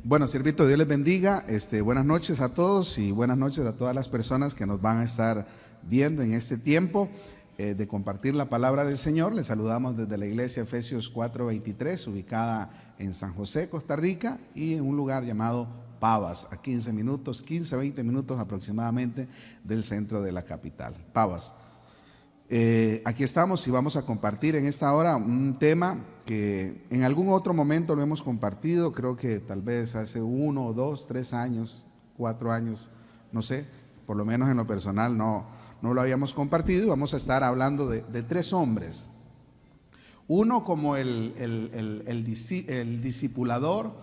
Bueno, siervito, Dios les bendiga. Buenas noches a todos y buenas noches a todas las personas que nos van a estar viendo en este tiempo de compartir la palabra del Señor. Les saludamos desde la iglesia Efesios 4:23, ubicada en San José, Costa Rica, y en un lugar llamado Pavas, a 15 minutos, 20 minutos aproximadamente del centro de la capital, Pavas. Aquí estamos y vamos a compartir en esta hora un tema que en algún otro momento lo hemos compartido, creo que tal vez hace 1, 2, 3 años, 4 años, no sé, por lo menos en lo personal no lo habíamos compartido. Vamos a estar hablando de 3 hombres. Uno como el discipulador,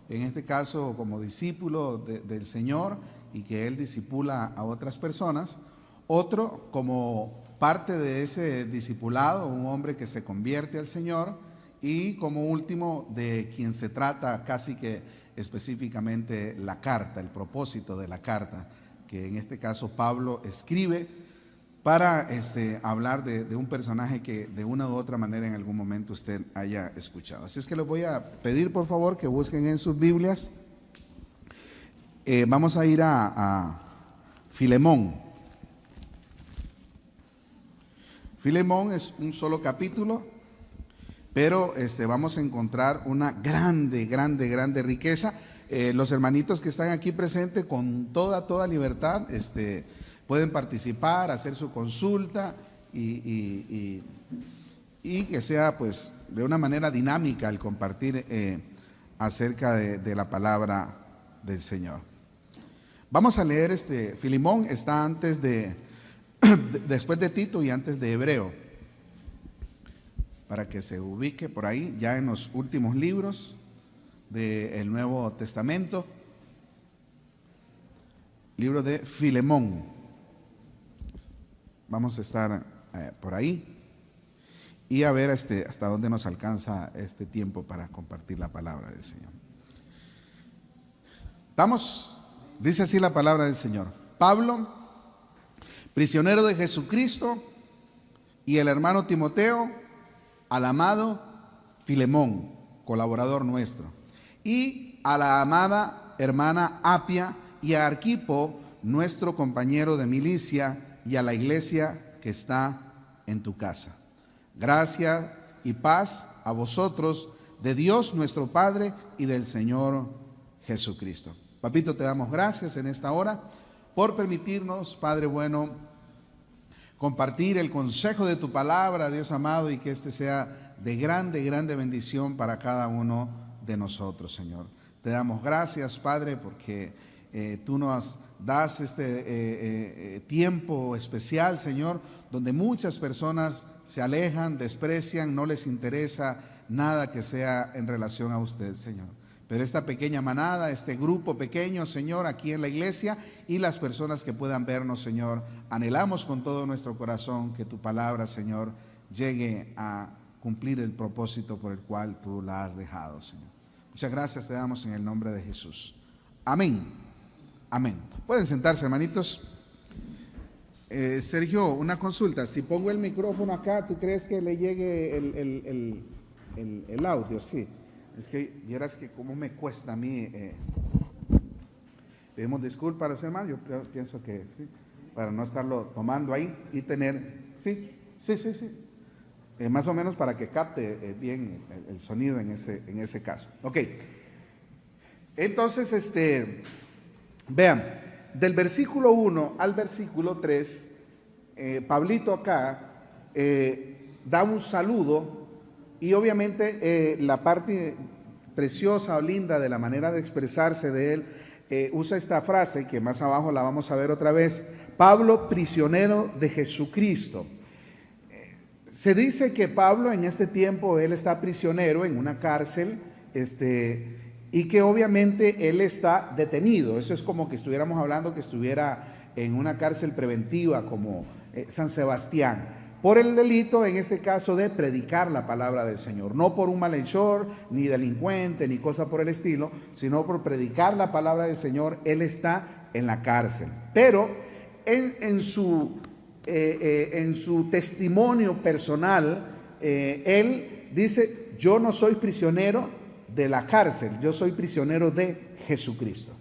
en este caso como discípulo del Señor, y que Él discipula a otras personas. Otro como parte de ese discipulado, un hombre que se convierte al Señor. Y como último, de quien se trata casi que específicamente la carta, el propósito de la carta, que en este caso Pablo escribe para hablar de un personaje que de una u otra manera en algún momento usted haya escuchado. Así es que les voy a pedir por favor que busquen en sus Biblias. Vamos a ir a Filemón. Filemón es un solo capítulo, pero vamos a encontrar una grande riqueza. Los hermanitos que están aquí presentes, con toda libertad, pueden participar, hacer su consulta y que sea pues de una manera dinámica el compartir acerca de la palabra del Señor. Vamos a leer Filemón, está antes después de Tito y antes de Hebreo, para que se ubique por ahí, ya en los últimos libros del Nuevo Testamento. Libro de Filemón. Vamos a estar por ahí y a ver hasta dónde nos alcanza este tiempo para compartir la palabra del Señor. Dice así la palabra del Señor. Pablo, prisionero de Jesucristo, y el hermano Timoteo, al amado Filemón, colaborador nuestro, y a la amada hermana Apia, y a Arquipo, nuestro compañero de milicia, y a la iglesia que está en tu casa. Gracia y paz a vosotros, de Dios nuestro Padre y del Señor Jesucristo. Papito, te damos gracias en esta hora por permitirnos, Padre bueno, compartir el consejo de tu palabra, Dios amado, y que sea de grande bendición para cada uno de nosotros, Señor. Te damos gracias, Padre, porque tú nos das tiempo especial, Señor, donde muchas personas se alejan, desprecian, no les interesa nada que sea en relación a usted, Señor. Pero esta pequeña manada, este grupo pequeño, Señor, aquí en la iglesia, y las personas que puedan vernos, Señor, anhelamos con todo nuestro corazón que tu palabra, Señor, llegue a cumplir el propósito por el cual tú la has dejado, Señor. Muchas gracias te damos en el nombre de Jesús. Amén. Amén. Pueden sentarse, hermanitos. Sergio, una consulta. Si pongo el micrófono acá, ¿tú crees que le llegue el audio? Sí. Es que vieras que cómo me cuesta a mí. Pedimos disculpas, hermano. Yo pienso que sí, para no estarlo tomando ahí y tener. Sí. Más o menos para que capte bien el sonido en ese caso. Ok. Entonces, vean, del versículo 1 al versículo 3, Pablito acá da un saludo. Y obviamente la parte preciosa o linda de la manera de expresarse de él, usa esta frase que más abajo la vamos a ver otra vez: Pablo, prisionero de Jesucristo. Se dice que Pablo en este tiempo él está prisionero en una cárcel, y que obviamente él está detenido. Eso es como que estuviéramos hablando que estuviera en una cárcel preventiva como San Sebastián, por el delito, en este caso, de predicar la palabra del Señor. No por un malhechor, ni delincuente, ni cosa por el estilo, sino por predicar la palabra del Señor. Él está en la cárcel. Pero en su testimonio personal, él dice: yo no soy prisionero de la cárcel, yo soy prisionero de Jesucristo.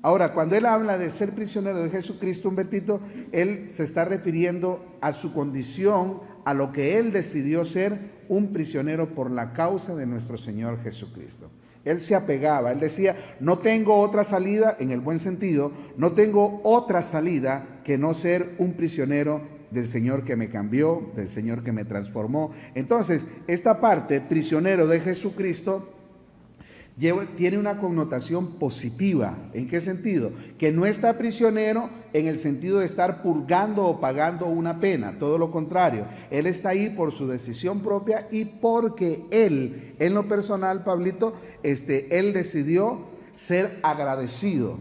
Ahora, cuando él habla de ser prisionero de Jesucristo, Humbertito, él se está refiriendo a su condición, a lo que él decidió ser, un prisionero por la causa de nuestro Señor Jesucristo. Él se apegaba, él decía, no tengo otra salida, en el buen sentido, no tengo otra salida que no ser un prisionero del Señor que me cambió, del Señor que me transformó. Entonces, esta parte, prisionero de Jesucristo, tiene una connotación positiva. ¿En qué sentido? Que no está prisionero en el sentido de estar purgando o pagando una pena, todo lo contrario. Él está ahí por su decisión propia y porque él, en lo personal, Pablito, él decidió ser agradecido.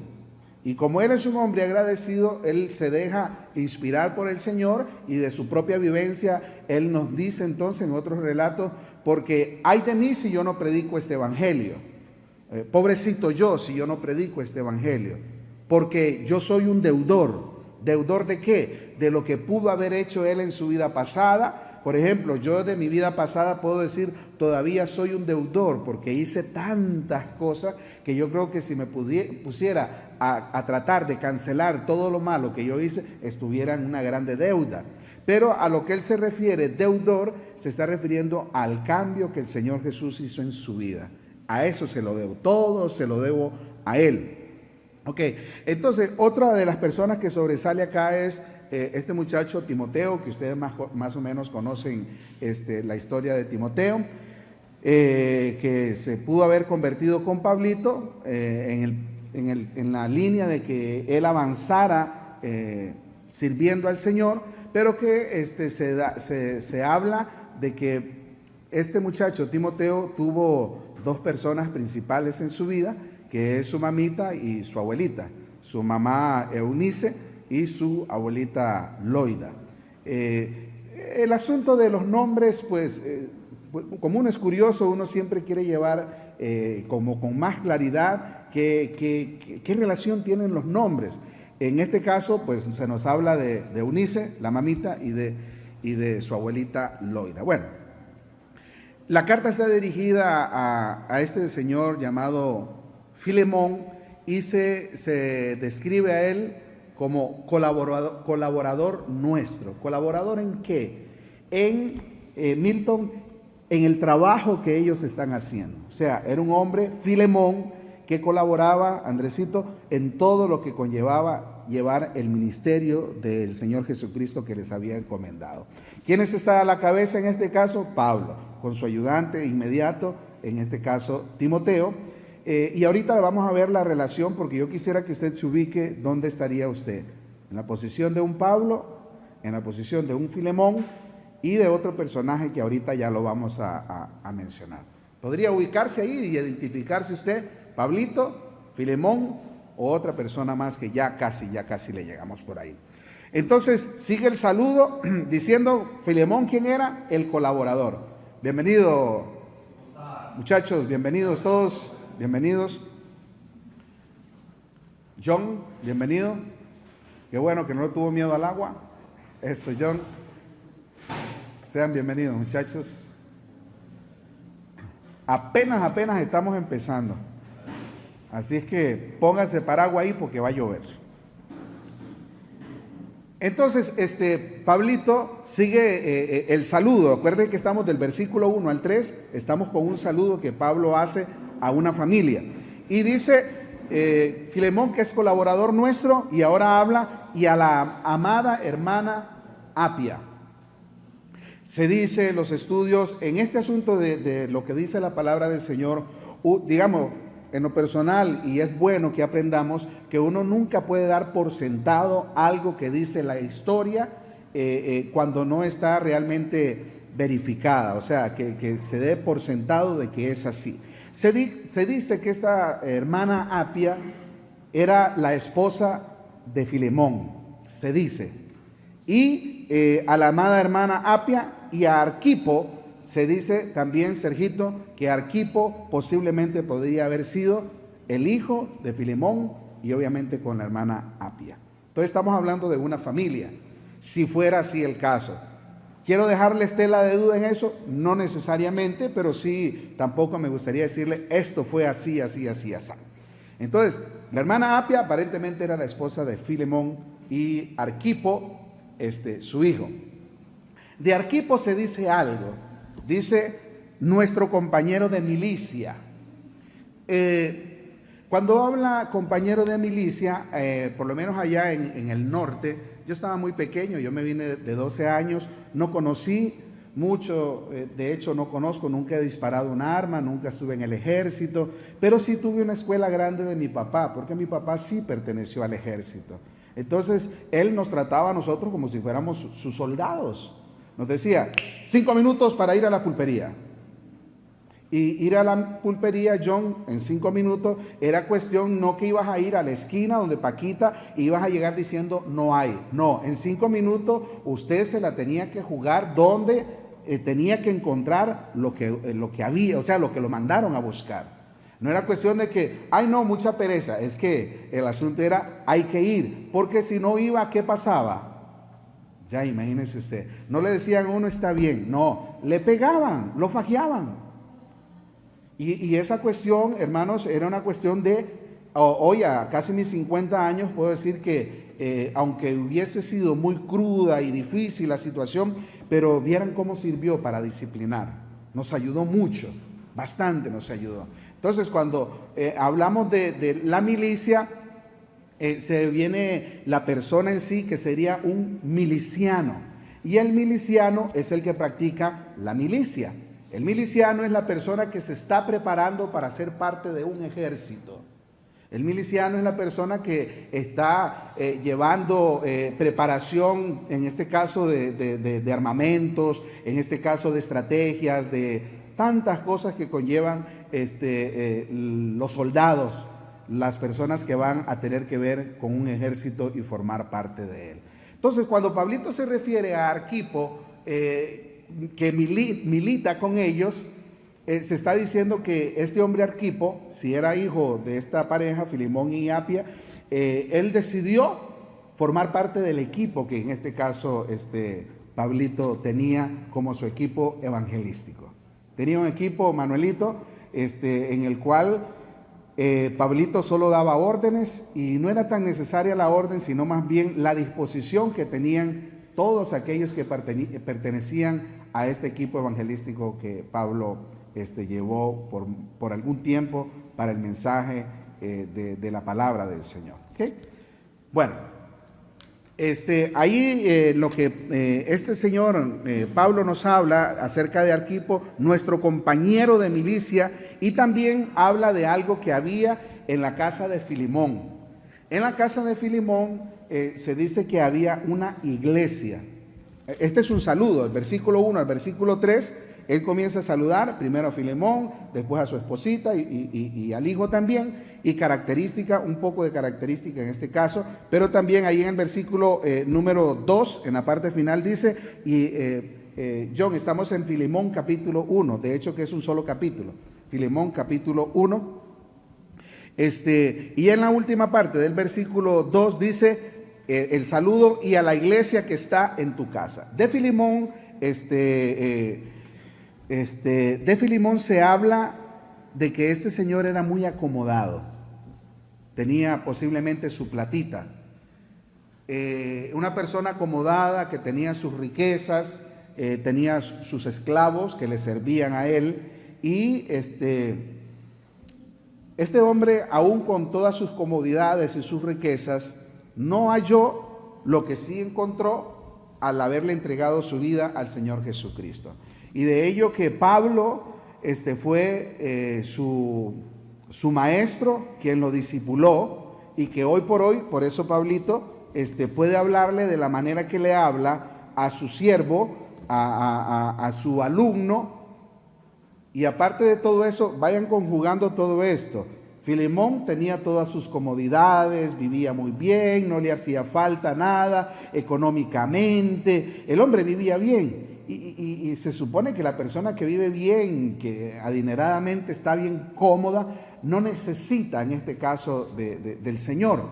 Y como él es un hombre agradecido, él se deja inspirar por el Señor y de su propia vivencia, él nos dice entonces en otros relatos, porque ay de mí si yo no predico este evangelio. Pobrecito yo si yo no predico este evangelio, porque yo soy un deudor. ¿Deudor de qué? De lo que pudo haber hecho él en su vida pasada. Por ejemplo, yo de mi vida pasada puedo decir, todavía soy un deudor, porque hice tantas cosas que yo creo que si me pusiera a tratar de cancelar todo lo malo que yo hice, estuviera en una grande deuda. Pero a lo que él se refiere, deudor, se está refiriendo al cambio que el Señor Jesús hizo en su vida. A eso se lo debo, todo se lo debo a él. Ok, entonces otra de las personas que sobresale acá es este muchacho Timoteo, que ustedes más o menos conocen la historia de Timoteo, que se pudo haber convertido con Pablito en la línea de que él avanzara sirviendo al Señor, pero que se habla de que este muchacho Timoteo tuvo dos personas principales en su vida, que es su mamita y su abuelita, su mamá Eunice y su abuelita Loida. El asunto de los nombres, pues, como uno es curioso, uno siempre quiere llevar como con más claridad qué relación tienen los nombres. En este caso, pues, se nos habla de Eunice, la mamita, y de su abuelita Loida. Bueno, la carta está dirigida a este señor llamado Filemón y se describe a él como colaborador nuestro. ¿Colaborador en qué? Milton, en el trabajo que ellos están haciendo. O sea, era un hombre, Filemón, que colaboraba, Andresito, en todo lo que conllevaba llevar el ministerio del Señor Jesucristo que les había encomendado. ¿Quién está a la cabeza en este caso? Pablo, con su ayudante inmediato, en este caso Timoteo. Y ahorita vamos a ver la relación, porque yo quisiera que usted se ubique dónde estaría usted. En la posición de un Pablo, en la posición de un Filemón y de otro personaje que ahorita ya lo vamos a mencionar. ¿Podría ubicarse ahí y identificarse usted? Pablito, Filemón o otra persona más que ya casi le llegamos por ahí. Entonces sigue el saludo diciendo Filemón, ¿quién era? El colaborador. Bienvenido, muchachos, bienvenidos todos, bienvenidos. John, bienvenido. Qué bueno que no tuvo miedo al agua. Eso, John. Sean bienvenidos, muchachos. Apenas estamos empezando. Así es que pónganse paraguas ahí porque va a llover. Entonces, Pablito sigue el saludo. Acuérdense que estamos del versículo 1 al 3, estamos con un saludo que Pablo hace a una familia. Y dice Filemón, que es colaborador nuestro, y ahora habla, y a la amada hermana Apia. Se dice los estudios, en este asunto de lo que dice la palabra del Señor, digamos, en lo personal, y es bueno que aprendamos que uno nunca puede dar por sentado algo que dice la historia cuando no está realmente verificada, o sea, que se dé por sentado de que es así. Se dice que esta hermana Apia era la esposa de Filemón, se dice, y a la amada hermana Apia y a Arquipo. Se dice también, Sergito, que Arquipo posiblemente podría haber sido el hijo de Filemón y obviamente con la hermana Apia. Entonces estamos hablando de una familia, si fuera así el caso. ¿Quiero dejarle estela de duda en eso? No necesariamente, pero sí, tampoco me gustaría decirle, esto fue así, así, así, así. Entonces, la hermana Apia aparentemente era la esposa de Filemón y Arquipo, su hijo. De Arquipo se dice algo, dice nuestro compañero de milicia. Cuando habla compañero de milicia, por lo menos allá en el norte, yo estaba muy pequeño, yo me vine de 12 años, no conocí mucho, de hecho no conozco, nunca he disparado un arma, nunca estuve en el ejército, pero sí tuve una escuela grande de mi papá, porque mi papá sí perteneció al ejército. Entonces, él nos trataba a nosotros como si fuéramos sus soldados. Nos decía, 5 minutos para ir a la pulpería. Y ir a la pulpería, John, en 5 minutos, era cuestión no que ibas a ir a la esquina donde Paquita y ibas a llegar diciendo no hay. No, en 5 minutos usted se la tenía que jugar donde tenía que encontrar lo que había, o sea, lo que lo mandaron a buscar. No era cuestión de que, ay no, mucha pereza, es que el asunto era hay que ir, porque si no iba, ¿qué pasaba? Ya imagínese usted, no le decían uno está bien, no, le pegaban, lo fajeaban. Y esa cuestión, hermanos, era una cuestión de, hoy a casi mis 50 años puedo decir que aunque hubiese sido muy cruda y difícil la situación, pero vieran cómo sirvió para disciplinar. Nos ayudó mucho, bastante nos ayudó. Entonces, cuando hablamos de la milicia, se viene la persona en sí que sería un miliciano. Y el miliciano es el que practica la milicia. El miliciano es la persona que se está preparando para ser parte de un ejército. El miliciano es la persona que está llevando preparación, en este caso de armamentos, en este caso de estrategias, de tantas cosas que conllevan los soldados, las personas que van a tener que ver con un ejército y formar parte de él. Entonces, cuando Pablito se refiere a Arquipo, que milita con ellos, se está diciendo que este hombre Arquipo, si era hijo de esta pareja, Filemón y Apia, él decidió formar parte del equipo que en este caso Pablito tenía como su equipo evangelístico. Tenía un equipo, Manuelito, en el cual Pablito solo daba órdenes y no era tan necesaria la orden, sino más bien la disposición que tenían todos aquellos que pertenecían a este equipo evangelístico que Pablo llevó por algún tiempo para el mensaje de la palabra del Señor. ¿Okay? Bueno, ahí lo que este señor Pablo nos habla acerca de Arquipo, nuestro compañero de milicia, y también habla de algo que había en la casa de Filemón. En la casa de Filemón se dice que había una iglesia. Este es un saludo, el versículo 1 al versículo 3, él comienza a saludar primero a Filemón, después a su esposita y al hijo también, y un poco de característica en este caso, pero también ahí en el versículo número 2, en la parte final dice, John, estamos en Filemón capítulo 1, de hecho que es un solo capítulo, Filemón capítulo 1, y en la última parte del versículo 2 dice, el saludo y a la iglesia que está en tu casa. De Filemón, de Filemón se habla de que este señor era muy acomodado, tenía posiblemente su platita, una persona acomodada que tenía sus riquezas, tenía sus esclavos que le servían a él, y este hombre, aún con todas sus comodidades y sus riquezas, no halló lo que sí encontró al haberle entregado su vida al Señor Jesucristo. Y de ello que Pablo fue su maestro, quien lo discipuló, y que hoy por hoy, por eso Pablito, puede hablarle de la manera que le habla a su siervo, a su alumno. Y aparte de todo eso, vayan conjugando todo esto. Filemón tenía todas sus comodidades, vivía muy bien, no le hacía falta nada económicamente, el hombre vivía bien. Y se supone que la persona que vive bien, que adineradamente está bien cómoda, no necesita en este caso del Señor.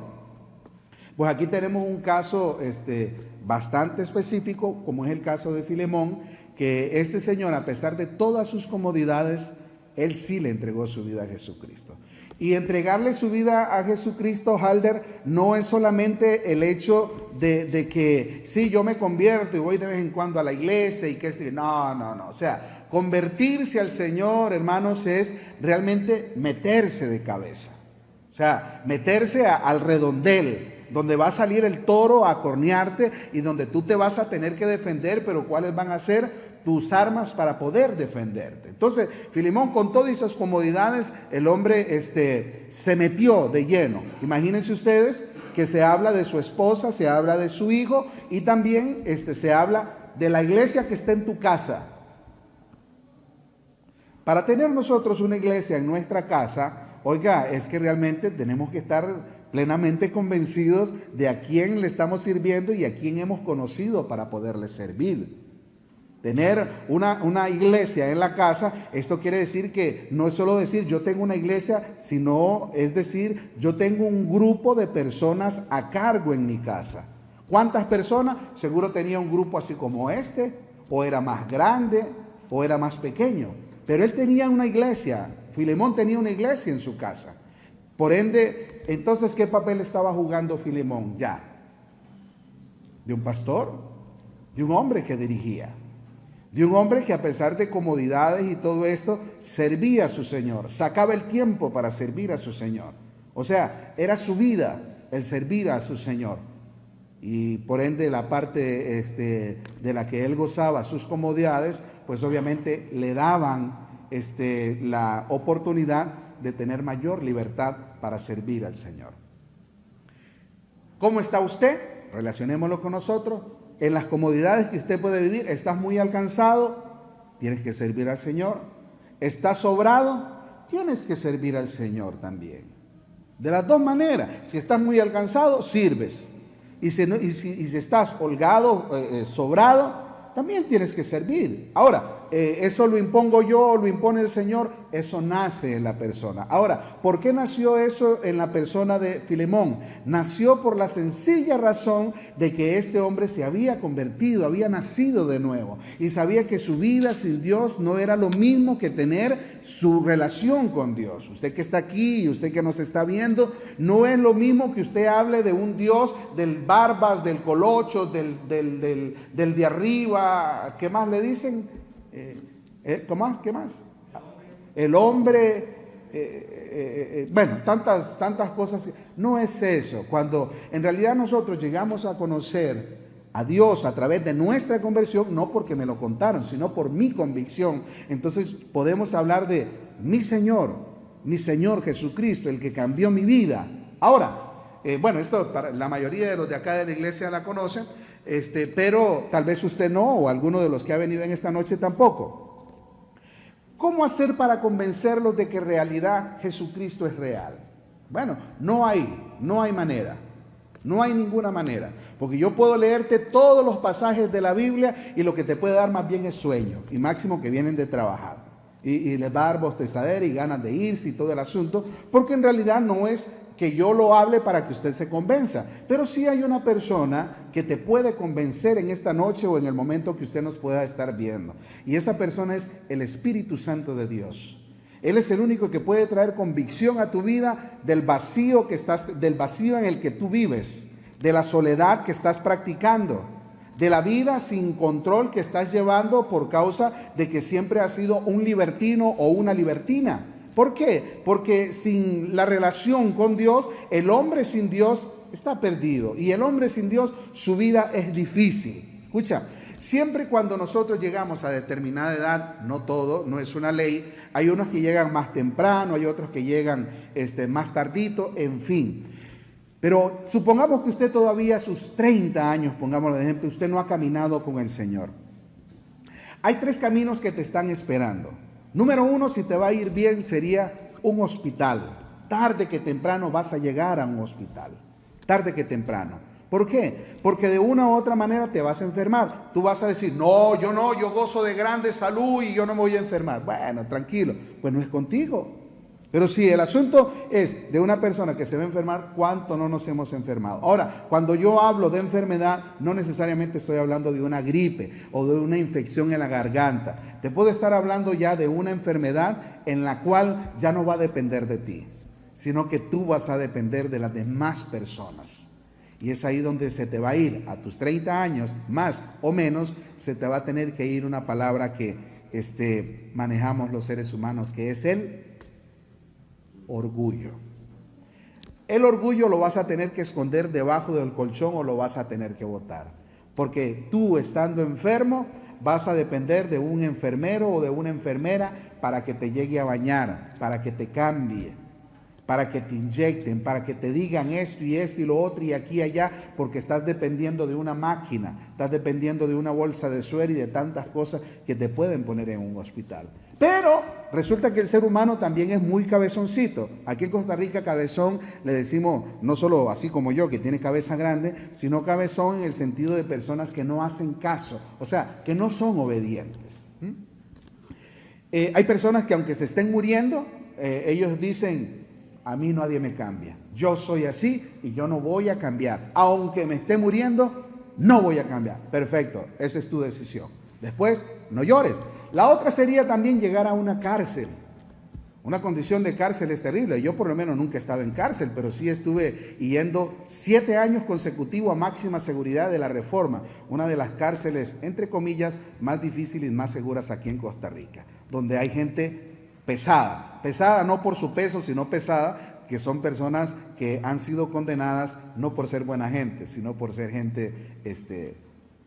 Pues aquí tenemos un caso bastante específico, como es el caso de Filemón, que este señor, a pesar de todas sus comodidades, él sí le entregó su vida a Jesucristo. Y entregarle su vida a Jesucristo, Halder, no es solamente el hecho de que sí, yo me convierto y voy de vez en cuando a la iglesia y que no. O sea, convertirse al Señor, hermanos, es realmente meterse de cabeza. O sea, meterse al redondel, donde va a salir el toro a cornearte y donde tú te vas a tener que defender, pero ¿cuáles van a ser tus armas para poder defenderte? Entonces, Filemón, con todas esas comodidades, el hombre se metió de lleno. Imagínense ustedes que se habla de su esposa, se habla de su hijo y también se habla de la iglesia que está en tu casa. Para tener nosotros una iglesia en nuestra casa, oiga, es que realmente tenemos que estar plenamente convencidos de a quién le estamos sirviendo y a quién hemos conocido para poderle servir. Tener una iglesia en la casa, esto quiere decir que no es solo decir yo tengo una iglesia, sino es decir yo tengo un grupo de personas a cargo en mi casa. ¿Cuántas personas? Seguro tenía un grupo así como o era más grande, o era más pequeño. Pero él tenía una iglesia, Filemón tenía una iglesia en su casa. Por ende, entonces, ¿qué papel estaba jugando Filemón ya? ¿De un pastor? ¿De un hombre que dirigía? De un hombre que, a pesar de comodidades y todo esto, servía a su Señor, sacaba el tiempo para servir a su Señor. O sea, era su vida el servir a su Señor. Y por ende la parte de la que él gozaba, sus comodidades, pues obviamente le daban la oportunidad de tener mayor libertad para servir al Señor. ¿Cómo está usted? Relacionémoslo con nosotros. En las comodidades que usted puede vivir, ¿estás muy alcanzado? Tienes que servir al Señor. ¿Estás sobrado? Tienes que servir al Señor también. De las dos maneras. Si estás muy alcanzado, sirves. Y si estás holgado, sobrado, también tienes que servir. Ahora, eso lo impongo yo, lo impone el Señor, eso nace en la persona. Ahora, ¿por qué nació eso en la persona de Filemón? Nació por la sencilla razón de que este hombre se había convertido, había nacido de nuevo y sabía que su vida sin Dios no era lo mismo que tener su relación con Dios. Usted que está aquí y usted que nos está viendo, no es lo mismo que usted hable de un Dios del barbas, del colocho, del de arriba. ¿Qué más le dicen? ¿Qué más? El hombre, bueno, tantas cosas. No es eso. Cuando en realidad nosotros llegamos a conocer a Dios a través de nuestra conversión, no porque me lo contaron, sino por mi convicción, entonces podemos hablar de mi Señor Jesucristo, el que cambió mi vida. Ahora, bueno, esto para la mayoría de los de acá de la iglesia la conocen, pero tal vez usted no, o alguno de los que ha venido en esta noche tampoco. ¿Cómo hacer para convencerlos de que en realidad Jesucristo es real? Bueno, no hay manera. No hay ninguna manera, porque yo puedo leerte todos los pasajes de la Biblia y lo que te puede dar más bien es sueño, y máximo que vienen de trabajar, y les va a dar bostezadera y ganas de irse y todo el asunto, porque en realidad no es que yo lo hable para que usted se convenza, pero sí hay una persona que te puede convencer en esta noche o en el momento que usted nos pueda estar viendo, y esa persona es el Espíritu Santo de Dios. Él es el único que puede traer convicción a tu vida del vacío en el que tú vives, de la soledad que estás practicando, de la vida sin control que estás llevando por causa de que siempre has sido un libertino o una libertina. ¿Por qué? Porque sin la relación con Dios, el hombre sin Dios está perdido, y el hombre sin Dios, su vida es difícil. Escucha, siempre cuando nosotros llegamos a determinada edad, no todo, no es una ley, hay unos que llegan más temprano, hay otros que llegan más tardito, en fin. Pero supongamos que usted todavía a sus 30 años, pongámoslo de ejemplo, usted no ha caminado con el Señor. Hay 3 caminos que te están esperando. Número 1, si te va a ir bien, sería un hospital. Tarde que temprano vas a llegar a un hospital. Tarde que temprano. ¿Por qué? Porque de una u otra manera te vas a enfermar. Tú vas a decir, no, yo gozo de grande salud y yo no me voy a enfermar. Bueno, tranquilo, pues no es contigo. Pero si el asunto es de una persona que se va a enfermar, ¿cuánto no nos hemos enfermado? Ahora, cuando yo hablo de enfermedad, no necesariamente estoy hablando de una gripe o de una infección en la garganta. Te puedo estar hablando ya de una enfermedad en la cual ya no va a depender de ti, sino que tú vas a depender de las demás personas. Y es ahí donde se te va a ir, a tus 30 años, más o menos, se te va a tener que ir una palabra que manejamos los seres humanos, que es el orgullo. El orgullo lo vas a tener que esconder debajo del colchón o lo vas a tener que botar. Porque tú, estando enfermo, vas a depender de un enfermero o de una enfermera para que te llegue a bañar, para que te cambie, para que te inyecten, para que te digan esto y lo otro y aquí y allá, porque estás dependiendo de una máquina, estás dependiendo de una bolsa de suero y de tantas cosas que te pueden poner en un hospital. Pero resulta que el ser humano también es muy cabezoncito. Aquí en Costa Rica, cabezón le decimos, no solo así como yo, que tiene cabeza grande, sino cabezón en el sentido de personas que no hacen caso, o sea, que no son obedientes. Hay personas que aunque se estén muriendo, ellos dicen, a mí nadie me cambia. Yo soy así y yo no voy a cambiar. Aunque me esté muriendo, no voy a cambiar. Perfecto, esa es tu decisión. Después, no llores. La otra sería también llegar a una cárcel. Una condición de cárcel es terrible. Yo por lo menos nunca he estado en cárcel, pero sí estuve yendo 7 años consecutivos a máxima seguridad de la Reforma. Una de las cárceles, entre comillas, más difíciles y más seguras aquí en Costa Rica. Donde hay gente pesada, pesada no por su peso, sino pesada, que son personas que han sido condenadas no por ser buena gente, sino por ser gente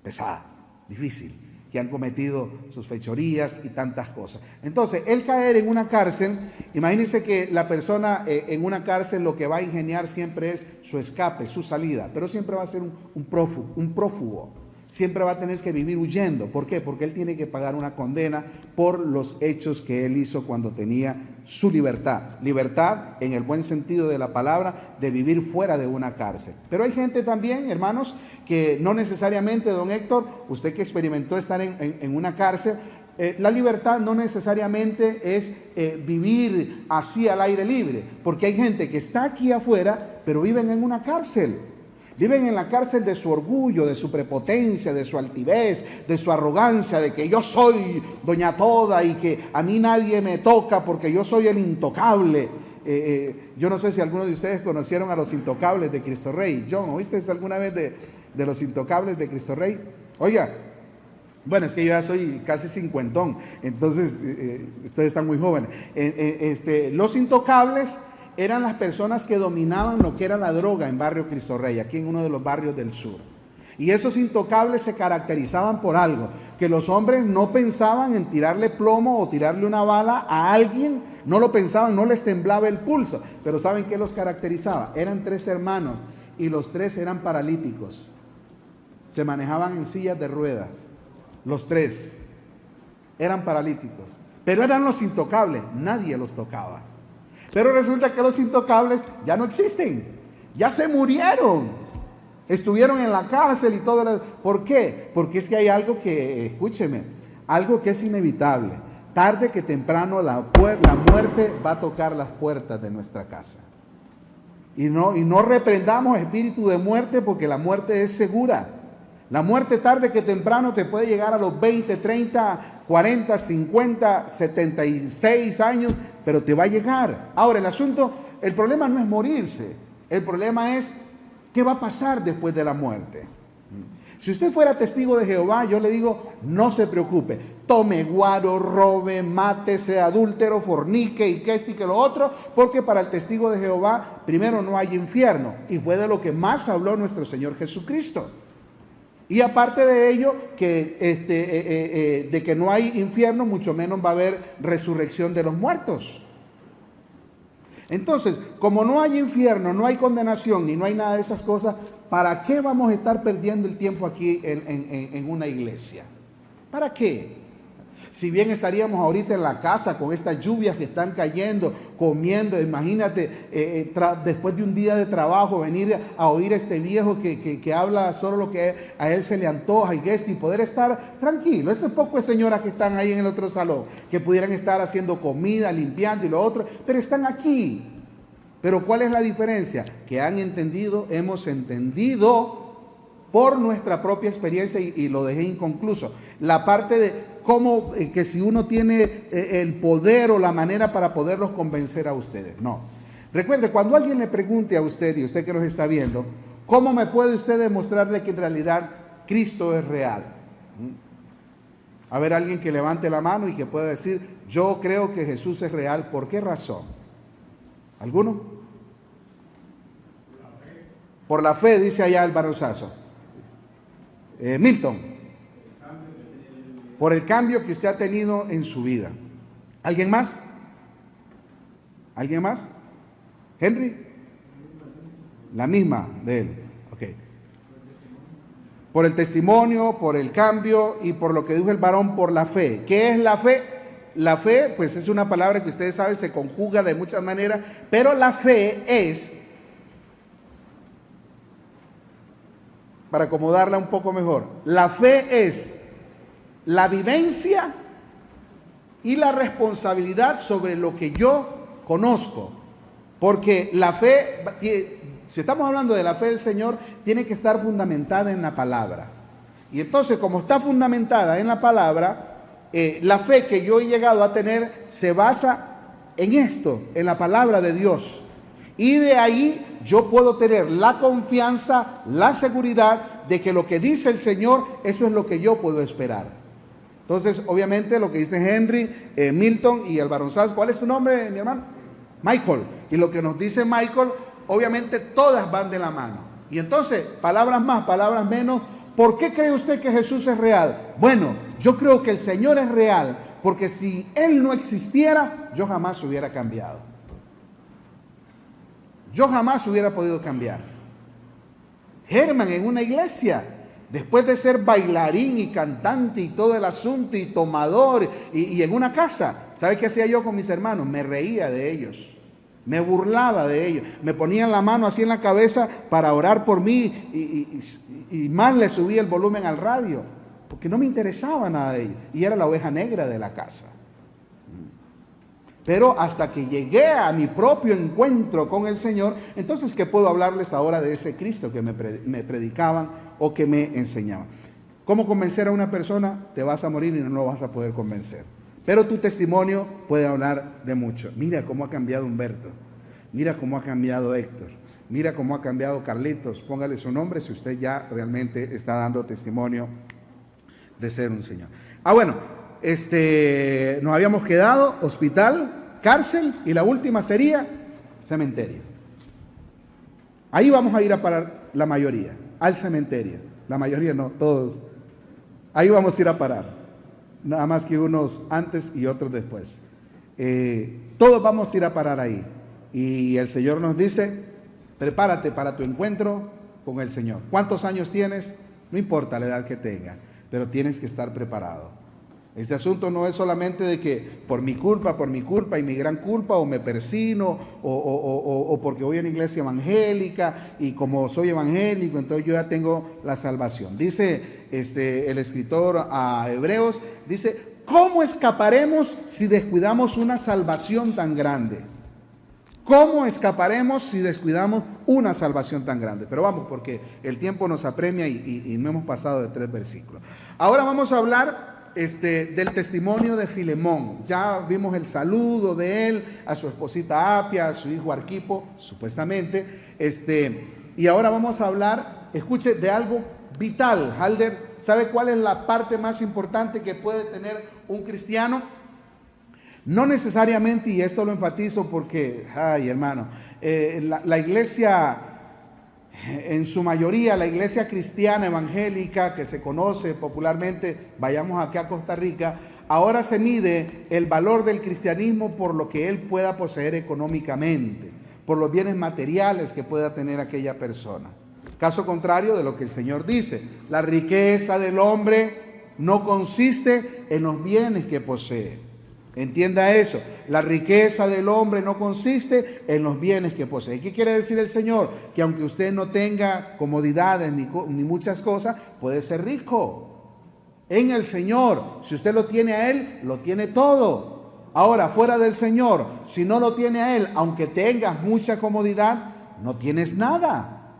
pesada, difícil, que han cometido sus fechorías y tantas cosas. Entonces, el caer en una cárcel, imagínense que la persona en una cárcel lo que va a ingeniar siempre es su escape, su salida, pero siempre va a ser un prófugo. Siempre va a tener que vivir huyendo. ¿Por qué? Porque él tiene que pagar una condena por los hechos que él hizo cuando tenía su libertad. Libertad en el buen sentido de la palabra, de vivir fuera de una cárcel. Pero hay gente también, hermanos, que no necesariamente, don Héctor, usted que experimentó estar en una cárcel, la libertad no necesariamente es vivir así al aire libre. Porque hay gente que está aquí afuera, pero viven en una cárcel. Viven en la cárcel de su orgullo, de su prepotencia, de su altivez, de su arrogancia, de que yo soy doña toda y que a mí nadie me toca porque yo soy el intocable. Yo no sé si algunos de ustedes conocieron a los intocables de Cristo Rey. John, ¿oíste alguna vez de los intocables de Cristo Rey? Oiga, bueno, es que yo ya soy casi cincuentón, entonces ustedes están muy jóvenes. Los intocables eran las personas que dominaban lo que era la droga en Barrio Cristo Rey, aquí en uno de los barrios del sur. Y esos intocables se caracterizaban por algo, que los hombres no pensaban en tirarle plomo o tirarle una bala a alguien, no lo pensaban, no les temblaba el pulso. Pero ¿saben qué los caracterizaba? Eran 3 hermanos y los 3 eran paralíticos. Se manejaban en sillas de ruedas. Los 3 eran paralíticos, pero eran los intocables, nadie los tocaba. Pero resulta que los intocables ya no existen, ya se murieron, estuvieron en la cárcel y todo. ¿Por qué? Porque es que hay algo que, escúcheme, algo que es inevitable. Tarde que temprano la muerte va a tocar las puertas de nuestra casa. Y no reprendamos espíritu de muerte, porque la muerte es segura. La muerte tarde que temprano te puede llegar a los 20, 30, 40, 50, 76 años, pero te va a llegar. Ahora, el problema no es morirse, el problema es qué va a pasar después de la muerte. Si usted fuera testigo de Jehová, yo le digo, no se preocupe, tome guaro, robe, mate, sea adúltero, fornique y que esto y que lo otro, porque para el testigo de Jehová, primero no hay infierno, y fue de lo que más habló nuestro Señor Jesucristo. Y aparte de ello, de que no hay infierno, mucho menos va a haber resurrección de los muertos. Entonces, como no hay infierno, no hay condenación, ni no hay nada de esas cosas, ¿para qué vamos a estar perdiendo el tiempo aquí en una iglesia? ¿Para qué? Si bien estaríamos ahorita en la casa con estas lluvias que están cayendo, comiendo, imagínate, después de un día de trabajo, venir a oír a este viejo que habla solo lo que a él se le antoja y poder estar tranquilo. Ese poco de señoras que están ahí en el otro salón, que pudieran estar haciendo comida, limpiando y lo otro, pero están aquí. Pero ¿cuál es la diferencia? Que han entendido, hemos entendido por nuestra propia experiencia y lo dejé inconcluso. La parte de cómo que si uno tiene el poder o la manera para poderlos convencer a ustedes. No. Recuerde, cuando alguien le pregunte a usted, y usted que nos está viendo, ¿cómo me puede usted demostrarle que en realidad Cristo es real? A ver, alguien que levante la mano y que pueda decir, yo creo que Jesús es real. ¿Por qué razón? ¿Alguno? Por la fe, dice allá el Barosazo. Milton, por el cambio que usted ha tenido en su vida. ¿Alguien más? ¿Alguien más? ¿Henry? La misma de él. Ok. Por el testimonio, por el cambio y por lo que dijo el varón, por la fe. ¿Qué es la fe? La fe, pues es una palabra que ustedes saben, se conjuga de muchas maneras, pero la fe es, para acomodarla un poco mejor, la fe es la vivencia y la responsabilidad sobre lo que yo conozco. Porque la fe, si estamos hablando de la fe del Señor, tiene que estar fundamentada en la palabra. Y entonces, como está fundamentada en la palabra, la fe que yo he llegado a tener se basa en esto, en la palabra de Dios. Y de ahí yo puedo tener la confianza, la seguridad de que lo que dice el Señor, eso es lo que yo puedo esperar. Entonces, obviamente, lo que dice Henry, Milton y el Baronzás, ¿cuál es tu nombre, mi hermano? Michael. Y lo que nos dice Michael, obviamente todas van de la mano. Y entonces, palabras más, palabras menos, ¿por qué cree usted que Jesús es real? Bueno, yo creo que el Señor es real, porque si Él no existiera, yo jamás hubiera cambiado. Yo jamás hubiera podido cambiar. Germán en una iglesia, después de ser bailarín y cantante y todo el asunto y tomador y en una casa, ¿sabe qué hacía yo con mis hermanos? Me reía de ellos, me burlaba de ellos, me ponían la mano así en la cabeza para orar por mí y más le subía el volumen al radio, porque no me interesaba nada de ellos y era la oveja negra de la casa. Pero hasta que llegué a mi propio encuentro con el Señor, entonces, ¿qué puedo hablarles ahora de ese Cristo que me predicaban o que me enseñaban? ¿Cómo convencer a una persona? Te vas a morir y no lo vas a poder convencer. Pero tu testimonio puede hablar de mucho. Mira cómo ha cambiado Humberto. Mira cómo ha cambiado Héctor. Mira cómo ha cambiado Carlitos. Póngale su nombre si usted ya realmente está dando testimonio de ser un Señor. Bueno. Nos habíamos quedado hospital, cárcel y la última sería cementerio. Ahí vamos a ir a parar la mayoría, al cementerio. La mayoría no, todos. Ahí vamos a ir a parar. Nada más que unos antes y otros después. Todos vamos a ir a parar ahí. Y el Señor nos dice, prepárate para tu encuentro con el Señor. ¿Cuántos años tienes? No importa la edad que tengas, pero tienes que estar preparado. Este asunto no es solamente de que por mi culpa y mi gran culpa, o me persino, o porque voy a una iglesia evangélica y como soy evangélico, entonces yo ya tengo la salvación. Dice el escritor a Hebreos, dice, ¿cómo escaparemos si descuidamos una salvación tan grande? ¿Cómo escaparemos si descuidamos una salvación tan grande? Pero vamos, porque el tiempo nos apremia y no hemos pasado de 3 versículos. Ahora vamos a hablar del testimonio de Filemón. Ya vimos el saludo de él a su esposita Apia, a su hijo Arquipo, supuestamente. Y ahora vamos a hablar, escuche, de algo vital. Halder, ¿sabe cuál es la parte más importante que puede tener un cristiano? No necesariamente, y esto lo enfatizo porque, ay hermano, la iglesia, en su mayoría, la iglesia cristiana evangélica que se conoce popularmente, vayamos aquí a Costa Rica, ahora se mide el valor del cristianismo por lo que él pueda poseer económicamente, por los bienes materiales que pueda tener aquella persona. Caso contrario de lo que el Señor dice, la riqueza del hombre no consiste en los bienes que posee. Entienda eso. La riqueza del hombre no consiste en los bienes que posee. ¿Qué quiere decir el Señor? Que aunque usted no tenga comodidades ni muchas cosas, puede ser rico en el Señor. Si usted lo tiene a Él, lo tiene todo. Ahora, fuera del Señor, si no lo tiene a Él, aunque tengas mucha comodidad, no tienes nada.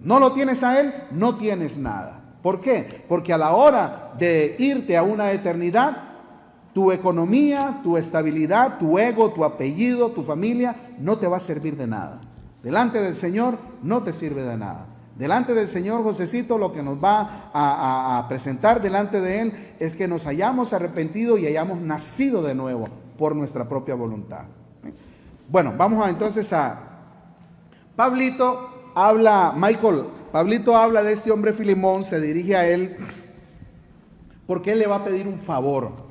No lo tienes a Él, no tienes nada. ¿Por qué? Porque a la hora de irte a una eternidad, tu economía, tu estabilidad, tu ego, tu apellido, tu familia, no te va a servir de nada. Delante del Señor no te sirve de nada. Delante del Señor, Josecito, lo que nos va a presentar delante de Él es que nos hayamos arrepentido y hayamos nacido de nuevo por nuestra propia voluntad. Bueno, vamos entonces a Pablito habla de este hombre Filemón, se dirige a él porque él le va a pedir un favor.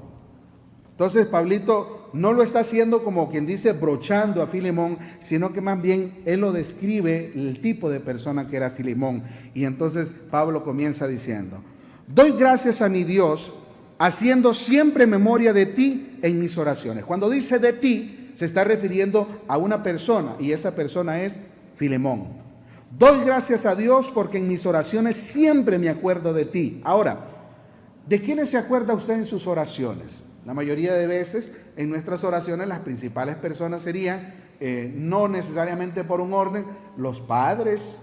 Entonces Pablito no lo está haciendo como quien dice brochando a Filemón, sino que más bien él lo describe el tipo de persona que era Filemón. Y entonces Pablo comienza diciendo: doy gracias a mi Dios, haciendo siempre memoria de ti en mis oraciones. Cuando dice de ti, se está refiriendo a una persona, y esa persona es Filemón. Doy gracias a Dios porque en mis oraciones siempre me acuerdo de ti. Ahora, ¿de quiénes se acuerda usted en sus oraciones? La mayoría de veces en nuestras oraciones las principales personas serían, no necesariamente por un orden, los padres,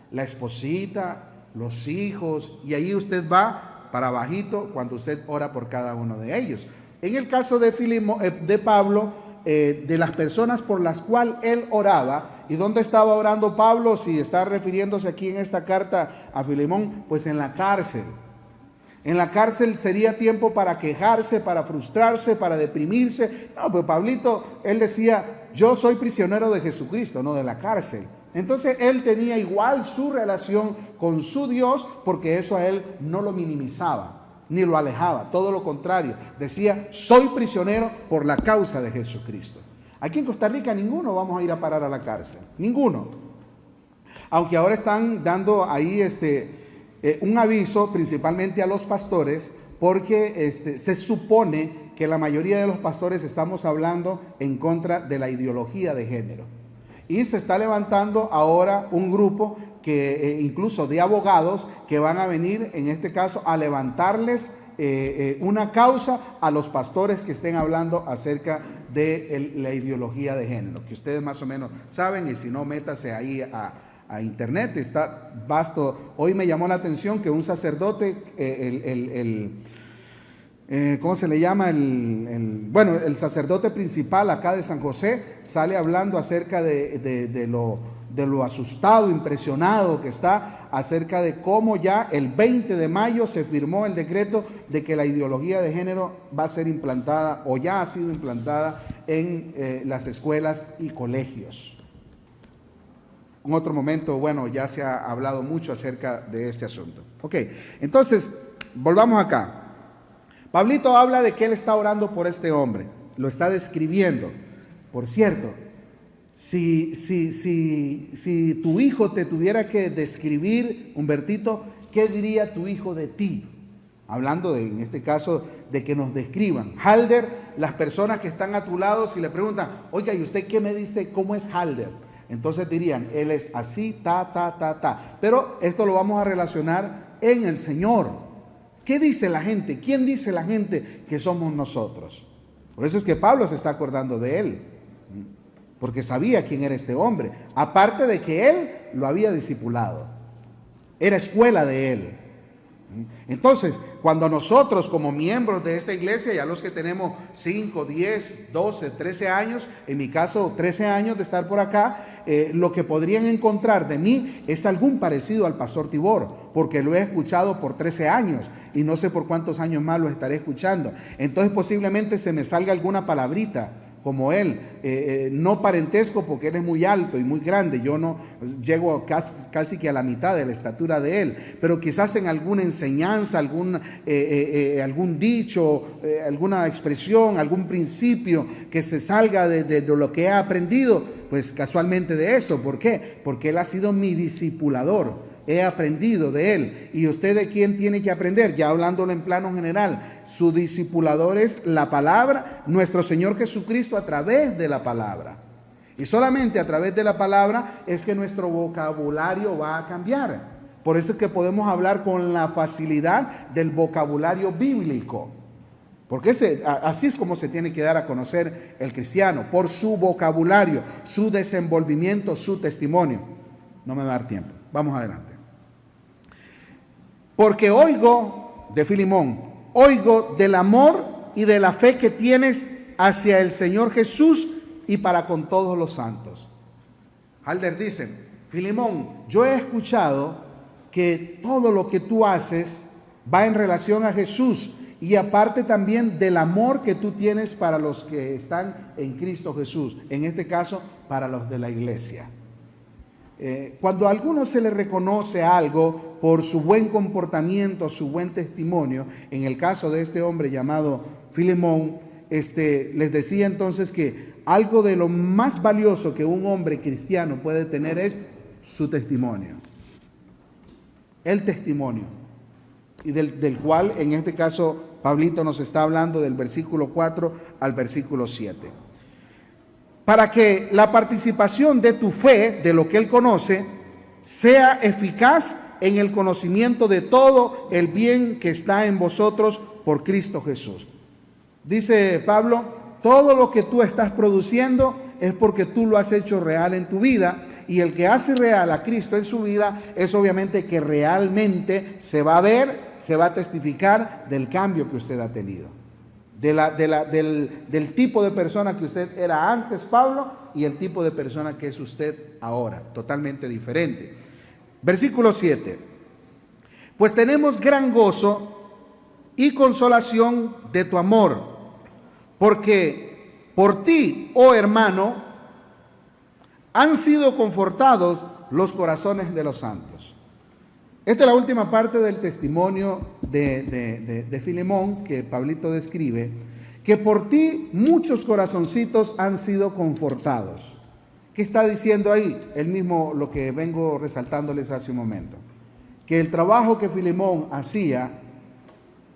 la esposita, los hijos, y ahí usted va para bajito cuando usted ora por cada uno de ellos. En el caso de Pablo, de las personas por las cuales él oraba, ¿y dónde estaba orando Pablo? Si está refiriéndose aquí en esta carta a Filemón, pues en la cárcel. En la cárcel sería tiempo para quejarse, para frustrarse, para deprimirse. No, pues Pablito, él decía, yo soy prisionero de Jesucristo, no de la cárcel. Entonces él tenía igual su relación con su Dios, porque eso a él no lo minimizaba, ni lo alejaba. Todo lo contrario, decía, soy prisionero por la causa de Jesucristo. Aquí en Costa Rica ninguno vamos a ir a parar a la cárcel, ninguno. Aunque ahora están dando ahí un aviso principalmente a los pastores, porque se supone que la mayoría de los pastores estamos hablando en contra de la ideología de género. Y se está levantando ahora un grupo que incluso de abogados que van a venir, en este caso, a levantarles una causa a los pastores que estén hablando acerca de la ideología de género, que ustedes más o menos saben, y si no, métase ahí a internet, está vasto. Hoy me llamó la atención que un sacerdote, ¿cómo se le llama? El sacerdote principal acá de San José sale hablando acerca de lo asustado, impresionado que está acerca de cómo ya el 20 de mayo se firmó el decreto de que la ideología de género va a ser implantada o ya ha sido implantada en las escuelas y colegios. En otro momento, bueno, ya se ha hablado mucho acerca de este asunto. Ok, entonces, volvamos acá. Pablito habla de que él está orando por este hombre, lo está describiendo. Por cierto, si tu hijo te tuviera que describir, Humbertito, ¿qué diría tu hijo de ti? Hablando en este caso, de que nos describan. Halder, las personas que están a tu lado, si le preguntan, oiga, ¿y usted qué me dice? ¿Cómo es Halder? Entonces dirían, él es así, ta. Pero esto lo vamos a relacionar en el Señor. ¿Qué dice la gente? ¿Quién dice la gente que somos nosotros? Por eso es que Pablo se está acordando de él, porque sabía quién era este hombre. Aparte de que él lo había discipulado, era escuela de él. Entonces, cuando nosotros como miembros de esta iglesia, ya los que tenemos 5, 10, 12, 13 años, en mi caso 13 años de estar por acá, lo que podrían encontrar de mí es algún parecido al pastor Tibor, porque lo he escuchado por 13 años y no sé por cuántos años más lo estaré escuchando. Entonces posiblemente se me salga alguna palabrita como él, no parentesco porque él es muy alto y muy grande, yo no llego casi que a la mitad de la estatura de él, pero quizás en alguna enseñanza, algún dicho, alguna expresión, algún principio que se salga de lo que he aprendido, pues casualmente de eso. ¿Por qué? Porque él ha sido mi discipulador. he aprendido de Él. ¿Y usted de quién tiene que aprender? Ya hablándolo en plano general, su discipulador es la palabra, nuestro Señor Jesucristo a través de la palabra. Y solamente a través de la palabra es que nuestro vocabulario va a cambiar. Por eso es que podemos hablar con la facilidad del vocabulario bíblico. Porque así es como se tiene que dar a conocer el cristiano, por su vocabulario, su desenvolvimiento, su testimonio. No me va a dar tiempo. Vamos adelante. Porque oigo, de Filemón, oigo del amor y de la fe que tienes hacia el Señor Jesús y para con todos los santos. Halder dice, Filemón, yo he escuchado que todo lo que tú haces va en relación a Jesús y aparte también del amor que tú tienes para los que están en Cristo Jesús, en este caso para los de la iglesia. Cuando a alguno se le reconoce algo por su buen comportamiento, su buen testimonio, en el caso de este hombre llamado Filemón, les decía entonces que algo de lo más valioso que un hombre cristiano puede tener es su testimonio. El testimonio, y del cual en este caso Pablito nos está hablando del versículo 4 al versículo 7. Para que la participación de tu fe, de lo que él conoce, sea eficaz en el conocimiento de todo el bien que está en vosotros por Cristo Jesús. Dice Pablo, todo lo que tú estás produciendo es porque tú lo has hecho real en tu vida. Y el que hace real a Cristo en su vida es obviamente que realmente se va a ver, se va a testificar del cambio que usted ha tenido. Del tipo de persona que usted era antes, Pablo, y el tipo de persona que es usted ahora, totalmente diferente. Versículo 7. Pues tenemos gran gozo y consolación de tu amor, porque por ti, oh hermano, han sido confortados los corazones de los santos. Esta es la última parte del testimonio de Filemón que Pablito describe, que por ti muchos corazoncitos han sido confortados. ¿Qué está diciendo ahí? Él mismo lo que vengo resaltándoles hace un momento. Que el trabajo que Filemón hacía,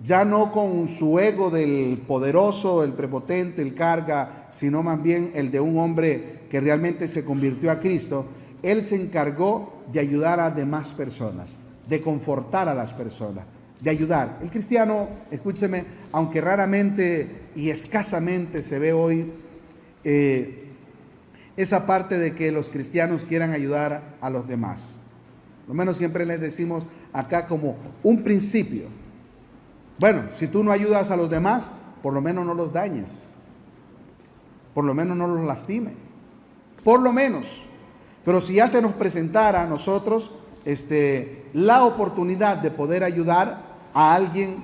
ya no con su ego del poderoso, el prepotente, el carga, sino más bien el de un hombre que realmente se convirtió a Cristo, él se encargó de ayudar a demás personas, de confortar a las personas, de ayudar. El cristiano, escúcheme, aunque raramente y escasamente se ve hoy esa parte de que los cristianos quieran ayudar a los demás. Lo menos siempre les decimos acá como un principio. Bueno, si tú no ayudas a los demás, por lo menos no los dañes, por lo menos no los lastimes. Por lo menos. Pero si ya se nos presentara a nosotros la oportunidad de poder ayudar a alguien,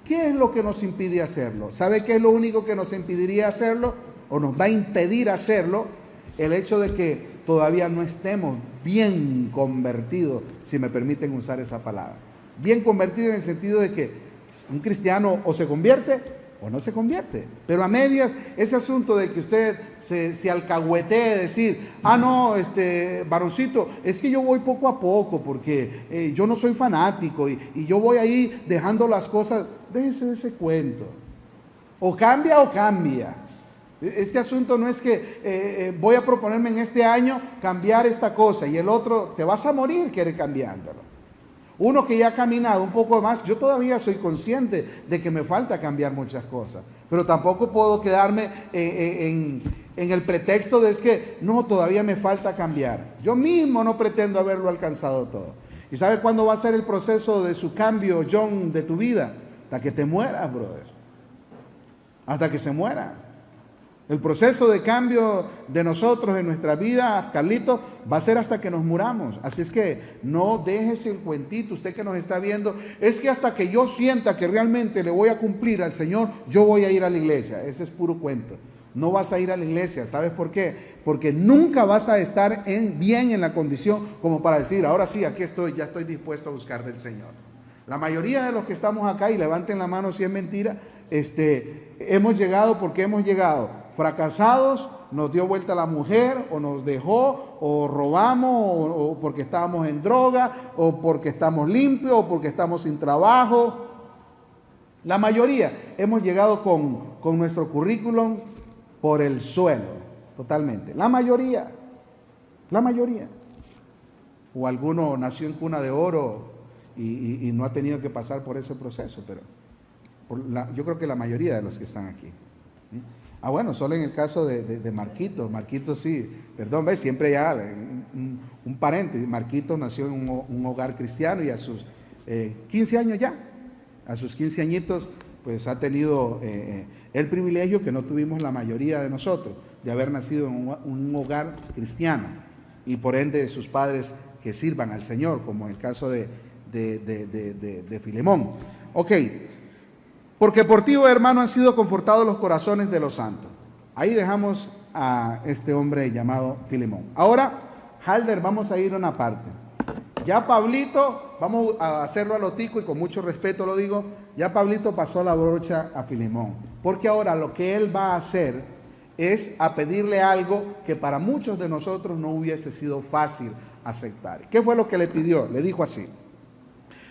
¿qué es lo que nos impide hacerlo? ¿Sabe qué es lo único que nos impediría hacerlo o nos va a impedir hacerlo? El hecho de que todavía no estemos bien convertidos, si me permiten usar esa palabra. Bien convertidos en el sentido de que un cristiano o se convierte o no se convierte. Pero a medias, ese asunto de que usted se alcahuetee, decir, no, varoncito, es que yo voy poco a poco porque yo no soy fanático y yo voy ahí dejando las cosas, déjese de ese cuento. O cambia o cambia. Este asunto no es que voy a proponerme en este año cambiar esta cosa y el otro, te vas a morir quiere cambiándolo. Uno que ya ha caminado un poco más, yo todavía soy consciente de que me falta cambiar muchas cosas, pero tampoco puedo quedarme en el pretexto de es que no, todavía me falta cambiar. Yo mismo no pretendo haberlo alcanzado todo. ¿Y sabe cuándo va a ser el proceso de su cambio, John, de tu vida? Hasta que te mueras, brother. Hasta que se muera. El proceso de cambio de nosotros en nuestra vida, Carlito, va a ser hasta que nos muramos. Así es que no dejes el cuentito, usted que nos está viendo, es que hasta que yo sienta que realmente le voy a cumplir al Señor, yo voy a ir a la iglesia. Ese es puro cuento. No vas a ir a la iglesia. ¿Sabes por qué? Porque nunca vas a estar bien en la condición como para decir, ahora sí, aquí estoy, ya estoy dispuesto a buscar del Señor. La mayoría de los que estamos acá, y levanten la mano si es mentira, hemos llegado porque hemos llegado fracasados nos dio vuelta la mujer, o nos dejó, o robamos, o porque estábamos en droga, o porque estamos limpios, o porque estamos sin trabajo. La mayoría hemos llegado con nuestro currículum por el suelo, totalmente. La mayoría. O alguno nació en cuna de oro y no ha tenido que pasar por ese proceso, pero yo creo que la mayoría de los que están aquí. Bueno, solo en el caso de Marquito. Marquito sí, perdón, ¿ves? Siempre ya, un paréntesis, Marquito nació en un hogar cristiano y a sus 15 años ya, a sus 15 añitos, pues ha tenido el privilegio que no tuvimos la mayoría de nosotros, de haber nacido en un hogar cristiano y por ende de sus padres que sirvan al Señor, como en el caso de Filemón. Ok. Porque por ti, oh hermano, han sido confortados los corazones de los santos. Ahí dejamos a este hombre llamado Filemón. Ahora, Halder, vamos a ir a una parte. Ya Pablito, vamos a hacerlo a lo tico y con mucho respeto lo digo, ya Pablito pasó la brocha a Filemón. Porque ahora lo que él va a hacer es a pedirle algo que para muchos de nosotros no hubiese sido fácil aceptar. ¿Qué fue lo que le pidió? Le dijo así,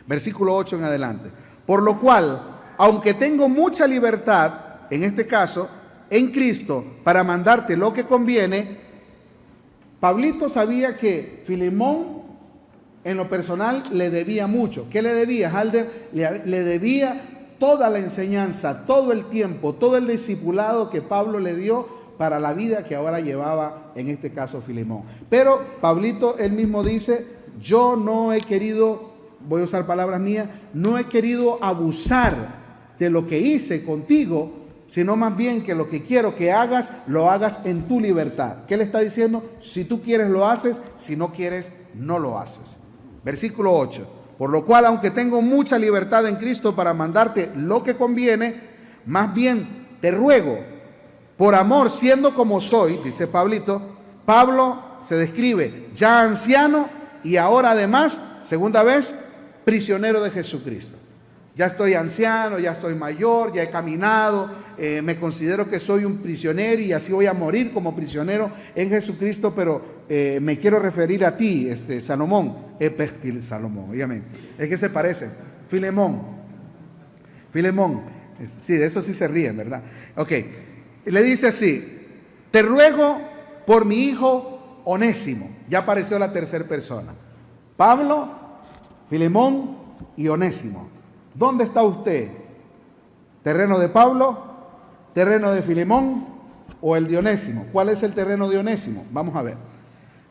versículo 8 en adelante. Por lo cual, aunque tengo mucha libertad, en este caso, en Cristo, para mandarte lo que conviene, Pablito sabía que Filemón, en lo personal, le debía mucho. ¿Qué le debía, Halder? Le debía toda la enseñanza, todo el tiempo, todo el discipulado que Pablo le dio para la vida que ahora llevaba, en este caso, Filemón. Pero Pablito, él mismo dice, yo no he querido, voy a usar palabras mías, no he querido abusar de lo que hice contigo, sino más bien que lo que quiero que hagas, lo hagas en tu libertad. ¿Qué le está diciendo? Si tú quieres, lo haces, si no quieres, no lo haces. Versículo 8. Por lo cual, aunque tengo mucha libertad en Cristo para mandarte lo que conviene, más bien te ruego, por amor, siendo como soy, dice Pablito. Pablo se describe ya anciano y ahora además, segunda vez, prisionero de Jesucristo. Ya estoy anciano, ya estoy mayor, ya he caminado, me considero que soy un prisionero y así voy a morir como prisionero en Jesucristo, pero me quiero referir a ti, Salomón, Salomón, es que se parece, Filemón, sí, de eso sí se ríen, ¿verdad? Ok, le dice así, te ruego por mi hijo Onésimo, ya apareció la tercera persona, Pablo, Filemón y Onésimo. ¿Dónde está usted? ¿Terreno de Pablo? ¿Terreno de Filemón? ¿O el de Onésimo? ¿Cuál es el terreno de Onésimo? Vamos a ver.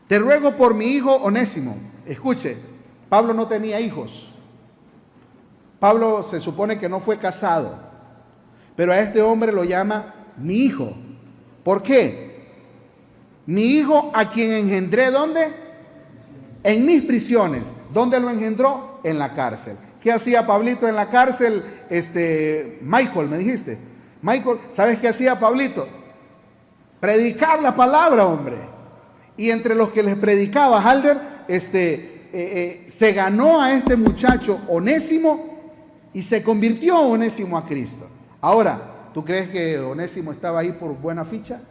Te ruego por mi hijo Onésimo. Escuche, Pablo no tenía hijos. Pablo se supone que no fue casado. Pero a este hombre lo llama mi hijo. ¿Por qué? Mi hijo a quien engendré, ¿dónde? En mis prisiones. ¿Dónde lo engendró? En la cárcel. ¿Qué hacía Pablito en la cárcel? Michael, me dijiste. Michael, ¿sabes qué hacía Pablito? Predicar la palabra, hombre. Y entre los que les predicaba, Halder, se ganó a este muchacho Onésimo y se convirtió Onésimo a Cristo. Ahora, ¿tú crees que Onésimo estaba ahí por buena ficha?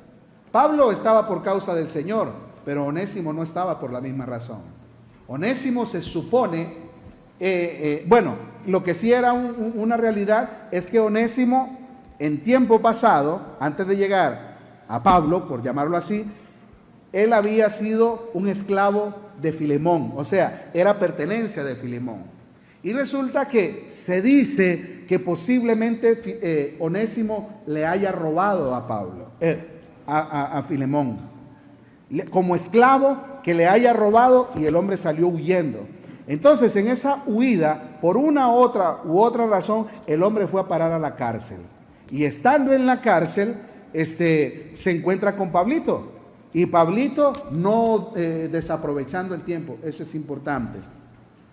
Pablo estaba por causa del Señor, pero Onésimo no estaba por la misma razón. Onésimo se supone... lo que sí era una realidad es que Onésimo en tiempo pasado, antes de llegar a Pablo, por llamarlo así, él había sido un esclavo de Filemón, o sea, era pertenencia de Filemón. Y resulta que se dice que posiblemente Onésimo le haya robado a Pablo, a Filemón, como esclavo que le haya robado y el hombre salió huyendo. Entonces, en esa huida, por una u otra razón, el hombre fue a parar a la cárcel. Y estando en la cárcel, se encuentra con Pablito. Y Pablito no desaprovechando el tiempo. Eso es importante.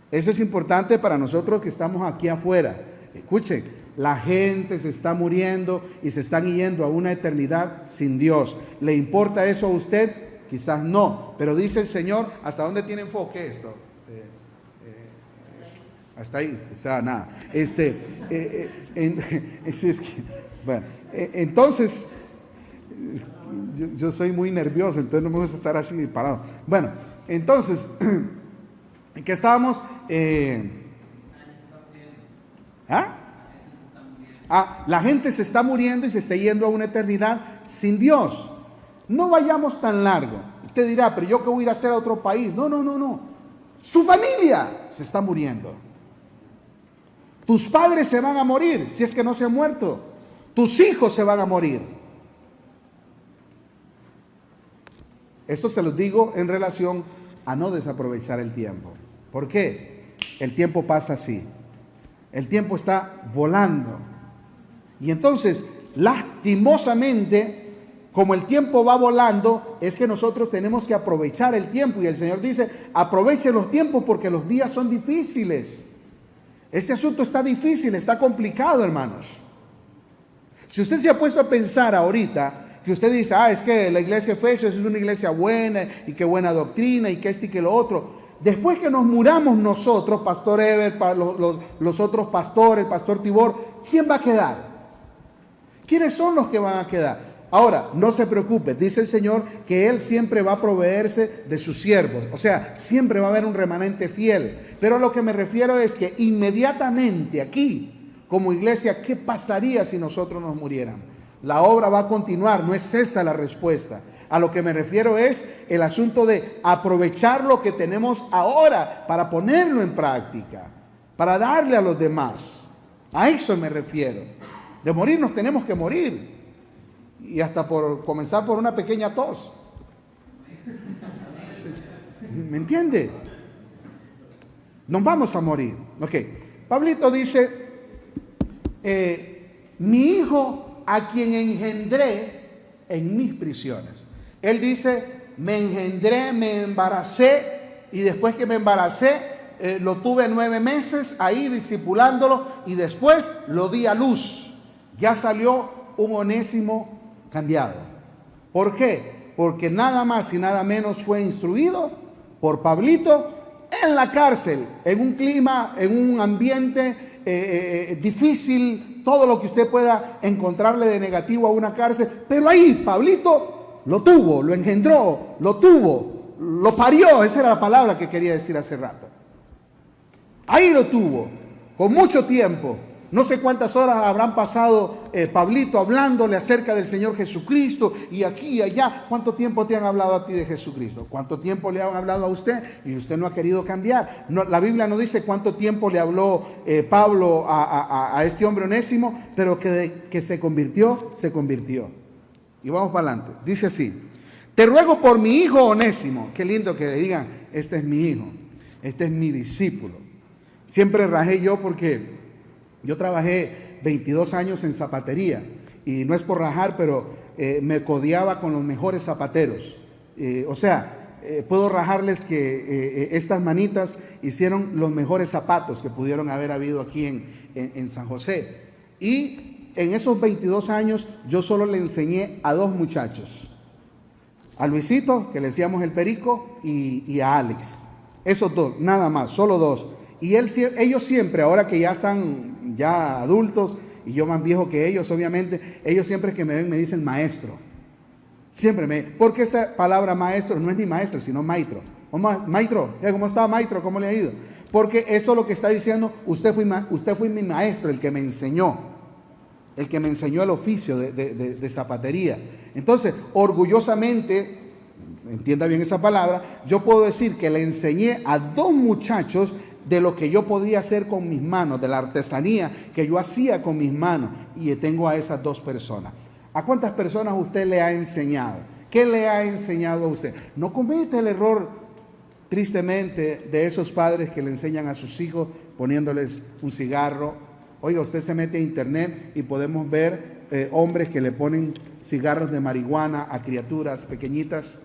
Eso es importante para nosotros que estamos aquí afuera. Escuchen, la gente se está muriendo y se están yendo a una eternidad sin Dios. ¿Le importa eso a usted? Quizás no. Pero dice el Señor, ¿hasta dónde tiene enfoque esto? Hasta ahí, o sea, nada. Entonces, Yo soy muy nervioso, entonces no me gusta estar así parado. Bueno, entonces, ¿en qué estábamos? La gente se está muriendo y se está yendo a una eternidad sin Dios. No vayamos tan largo. Usted dirá, pero yo qué voy a ir a hacer a otro país. No. Su familia se está muriendo. Tus padres se van a morir, si es que no se han muerto. Tus hijos se van a morir. Esto se los digo en relación a no desaprovechar el tiempo. ¿Por qué? El tiempo pasa así. El tiempo está volando. Y entonces, lastimosamente, como el tiempo va volando, es que nosotros tenemos que aprovechar el tiempo. Y el Señor dice, aprovechen los tiempos porque los días son difíciles. Este asunto está difícil, está complicado, hermanos. Si usted se ha puesto a pensar ahorita, que usted dice, es que la iglesia de Efesios es una iglesia buena y qué buena doctrina y que esto y que lo otro. Después que nos muramos nosotros, Pastor Ever, los otros pastores, el Pastor Tibor, ¿quién va a quedar? ¿Quiénes son los que van a quedar? Ahora, no se preocupe, dice el Señor que Él siempre va a proveerse de sus siervos. O sea, siempre va a haber un remanente fiel. Pero a lo que me refiero es que inmediatamente aquí, como iglesia, ¿qué pasaría si nosotros nos muriéramos? La obra va a continuar, no es esa la respuesta. A lo que me refiero es el asunto de aprovechar lo que tenemos ahora para ponerlo en práctica, para darle a los demás. A eso me refiero. De morir nos tenemos que morir. Y hasta por comenzar por una pequeña tos. ¿Me entiende? Nos vamos a morir. Ok. Pablito dice, mi hijo a quien engendré en mis prisiones. Él dice, me engendré, me embaracé y después que me embaracé, lo tuve 9 meses ahí discipulándolo y después lo di a luz. Ya salió un Onésimo cambiado. ¿Por qué? Porque nada más y nada menos fue instruido por Pablito en la cárcel, en un clima, en un ambiente difícil, todo lo que usted pueda encontrarle de negativo a una cárcel, pero ahí Pablito lo tuvo, lo engendró, lo tuvo, lo parió, esa era la palabra que quería decir hace rato. Ahí lo tuvo, con mucho tiempo. No sé cuántas horas habrán pasado Pablito hablándole acerca del Señor Jesucristo y aquí y allá. ¿Cuánto tiempo te han hablado a ti de Jesucristo? ¿Cuánto tiempo le han hablado a usted y usted no ha querido cambiar? No, la Biblia no dice cuánto tiempo le habló Pablo a este hombre Onésimo, pero que se convirtió, se convirtió. Y vamos para adelante. Dice así, te ruego por mi hijo Onésimo. Qué lindo que digan, este es mi hijo, este es mi discípulo. Siempre rajé yo porque yo trabajé 22 años en zapatería y no es por rajar, pero me codeaba con los mejores zapateros. Puedo rajarles que estas manitas hicieron los mejores zapatos que pudieron haber habido aquí en San José. Y en esos 22 años yo solo le enseñé a 2 muchachos. A Luisito, que le decíamos el Perico, y a Alex. Esos 2, nada más, solo 2. Y ellos siempre, ahora que ya están ya adultos y yo más viejo que ellos, obviamente, ellos siempre que me ven me dicen maestro. Porque esa palabra maestro no es ni maestro, sino maestro. Maestro, ¿cómo está maestro? ¿Cómo le ha ido? Porque eso lo que está diciendo, usted fue mi maestro, el que me enseñó el oficio de zapatería. Entonces, orgullosamente, entienda bien esa palabra, yo puedo decir que le enseñé a 2 muchachos de lo que yo podía hacer con mis manos, de la artesanía que yo hacía con mis manos, y tengo a esas 2 personas. ¿A cuántas personas usted le ha enseñado? ¿Qué le ha enseñado a usted? No cometa el error, tristemente, de esos padres que le enseñan a sus hijos poniéndoles un cigarro. Oiga, usted se mete a internet y podemos ver hombres que le ponen cigarros de marihuana a criaturas pequeñitas.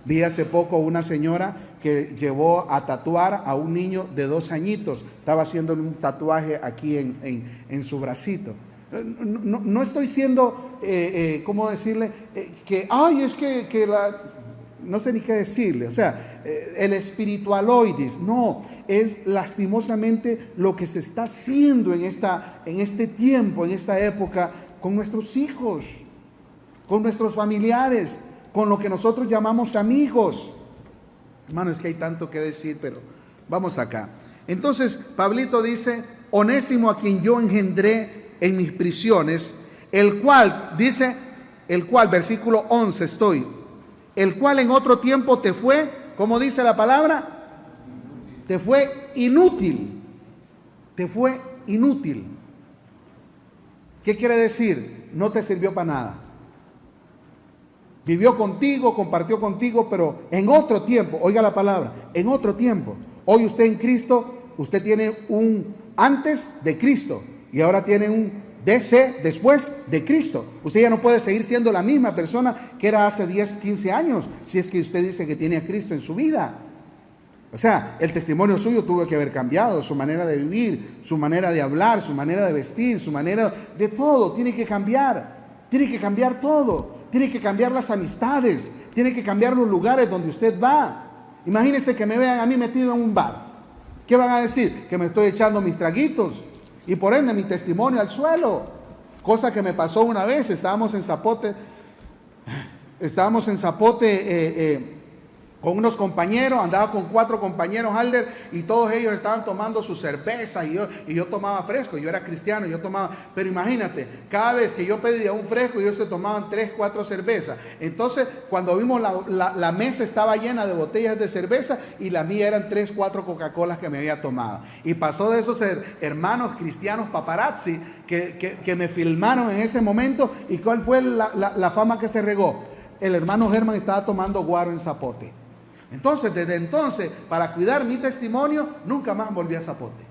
Vi hace poco una señora que llevó a tatuar a un niño de 2 añitos. Estaba haciéndole un tatuaje aquí en su bracito. No estoy siendo, ¿cómo decirle? No sé ni qué decirle. O sea, el espiritualoides. No, es lastimosamente lo que se está haciendo en este tiempo, en esta época, con nuestros hijos. con nuestros familiares, con lo que nosotros llamamos amigos. Hermano, es que hay tanto que decir, pero vamos acá. Entonces, Pablito dice, Onésimo, a quien yo engendré en mis prisiones, el cual, dice, el cual, versículo 11 estoy, el cual en otro tiempo te fue, ¿cómo dice la palabra? Te fue inútil. Te fue inútil. ¿Qué quiere decir? No te sirvió para nada. Vivió contigo, compartió contigo, pero en otro tiempo, oiga la palabra, en otro tiempo. Hoy usted en Cristo, usted tiene un antes de Cristo y ahora tiene un después de Cristo. Usted ya no puede seguir siendo la misma persona que era hace 10, 15 años, si es que usted dice que tiene a Cristo en su vida. O sea, el testimonio suyo tuvo que haber cambiado, su manera de vivir, su manera de hablar, su manera de vestir, su manera de todo, tiene que cambiar todo, tiene que cambiar las amistades, tiene que cambiar los lugares donde usted va. Imagínense que me vean a mí metido en un bar. ¿Qué van a decir? Que me estoy echando mis traguitos y por ende mi testimonio al suelo. Cosa que me pasó una vez, estábamos en Zapote con unos compañeros, andaba con 4 compañeros, Alder, y todos ellos estaban tomando su cerveza y yo tomaba fresco. Yo era cristiano, yo tomaba, pero imagínate, cada vez que yo pedía un fresco, ellos se tomaban 3, 4 cervezas. Entonces, cuando vimos la mesa estaba llena de botellas de cerveza y la mía eran 3, 4 Coca-Colas que me había tomado. Y pasó de esos hermanos cristianos paparazzi que me filmaron en ese momento. ¿Y cuál fue la fama que se regó? El hermano Germán estaba tomando guaro en Zapote. Entonces, desde entonces, para cuidar mi testimonio, nunca más volví a Zapote.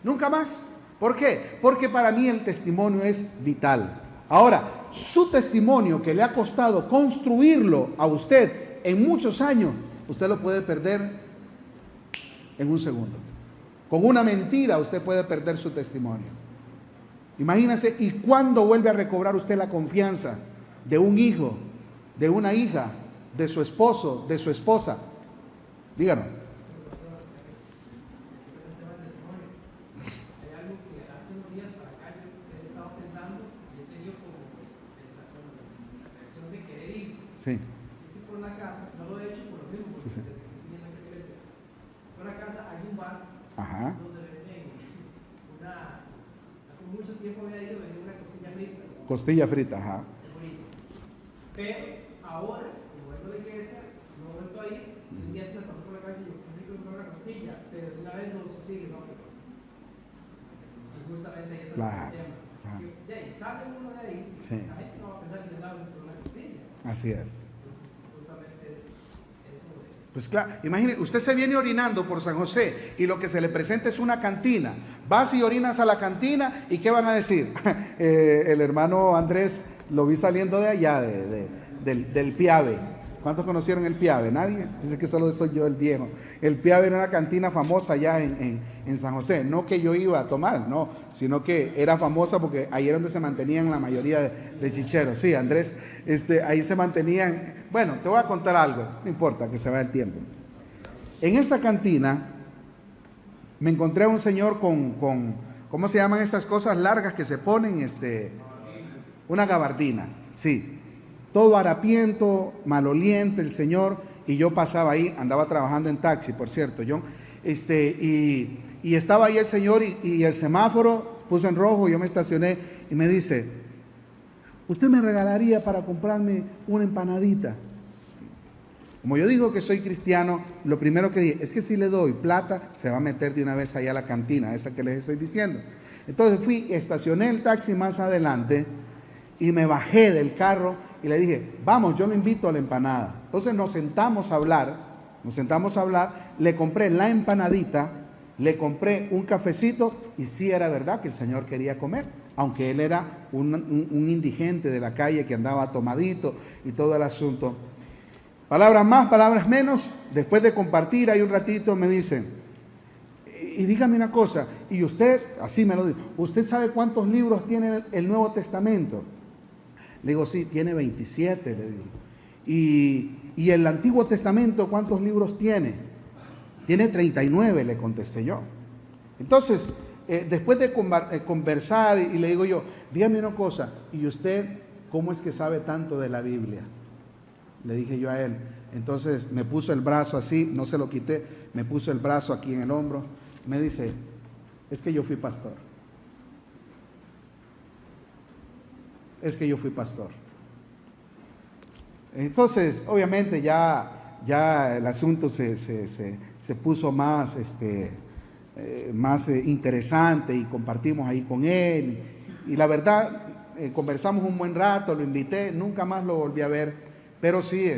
Nunca más. ¿Por qué? Porque para mí el testimonio es vital. Ahora, su testimonio que le ha costado construirlo a usted en muchos años, usted lo puede perder en un segundo. Con una mentira usted puede perder su testimonio. Imagínese, ¿y cuándo vuelve a recobrar usted la confianza de un hijo, de una hija, de su esposo, de su esposa? Díganos. Hay algo que hace unos días para acá yo he estado pensando y he tenido como la reacción de querer ir. Sí. Hice por la casa, no lo he hecho por lo mismo, porque Sí. por la casa hay un bar. Ajá. Donde venden hace mucho tiempo había ido a vender una costilla frita. Costilla frita, ajá. Pero ahora a la iglesia, no he vuelto a ir, y un día se me pasó por la cabeza y yo, qué rico comprar una costilla, pero de una vez no sigue, ¿no? Y justamente ahí está el tema. De ahí sale uno de ahí, sí. La gente no va a pensar que yo andaba por una costilla. Así es. Entonces, justamente es eso. Pues claro, imagine, usted se viene orinando por San José y lo que se le presenta es una cantina. Vas y orinas a la cantina y ¿qué van a decir? El hermano Andrés lo vi saliendo de allá, del Piave. ¿Cuántos conocieron el Piave? ¿Nadie? Dice que solo soy yo el viejo. El Piave era una cantina famosa allá en San José. No que yo iba a tomar, no, sino que era famosa porque ahí era donde se mantenían la mayoría de chicheros. Sí, Andrés, ahí se mantenían. Bueno, te voy a contar algo, no importa que se vaya el tiempo. En esa cantina me encontré a un señor con ¿cómo se llaman esas cosas largas que se ponen? Una gabardina, sí. Todo harapiento, maloliente el señor, y yo pasaba ahí, andaba trabajando en taxi, por cierto, John, y estaba ahí el señor y el semáforo puso en rojo, yo me estacioné y me dice, ¿usted me regalaría para comprarme una empanadita? Como yo digo que soy cristiano, lo primero que dije, es que si le doy plata, se va a meter de una vez allá a la cantina, esa que les estoy diciendo. Entonces estacioné el taxi más adelante y me bajé del carro y le dije, vamos, yo lo invito a la empanada. Entonces nos sentamos a hablar, le compré la empanadita, le compré un cafecito y sí era verdad que el señor quería comer, aunque él era un indigente de la calle que andaba tomadito y todo el asunto. Palabras más, palabras menos, después de compartir ahí un ratito me dicen, y dígame una cosa, y usted, así me lo dijo, ¿usted sabe cuántos libros tiene el Nuevo Testamento? Le digo, sí, tiene 27, le digo. ¿Y el Antiguo Testamento cuántos libros tiene? Tiene 39, le contesté yo. Entonces, después de conversar, y le digo yo, dígame una cosa, ¿y usted ¿cómo es que sabe tanto de la Biblia? Le dije yo a él. Entonces me puso el brazo así, no se lo quité, me puso el brazo aquí en el hombro. Me dice, es que yo fui pastor. Es que yo fui pastor. Entonces, obviamente ya el asunto se puso más, más interesante, y compartimos ahí con él. Y la verdad, conversamos un buen rato, lo invité, nunca más lo volví a ver. Pero sí,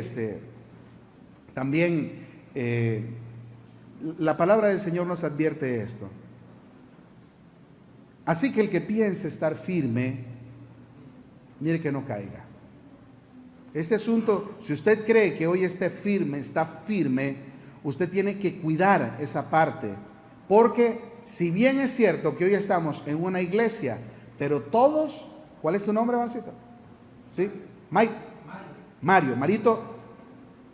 también la palabra del Señor nos advierte esto. Así que el que piense estar firme, mire que no caiga. Este asunto, si usted cree que hoy está firme, usted tiene que cuidar esa parte. Porque si bien es cierto que hoy estamos en una iglesia, pero todos, ¿cuál es tu nombre, Juancito? ¿Sí? Mike. Marito,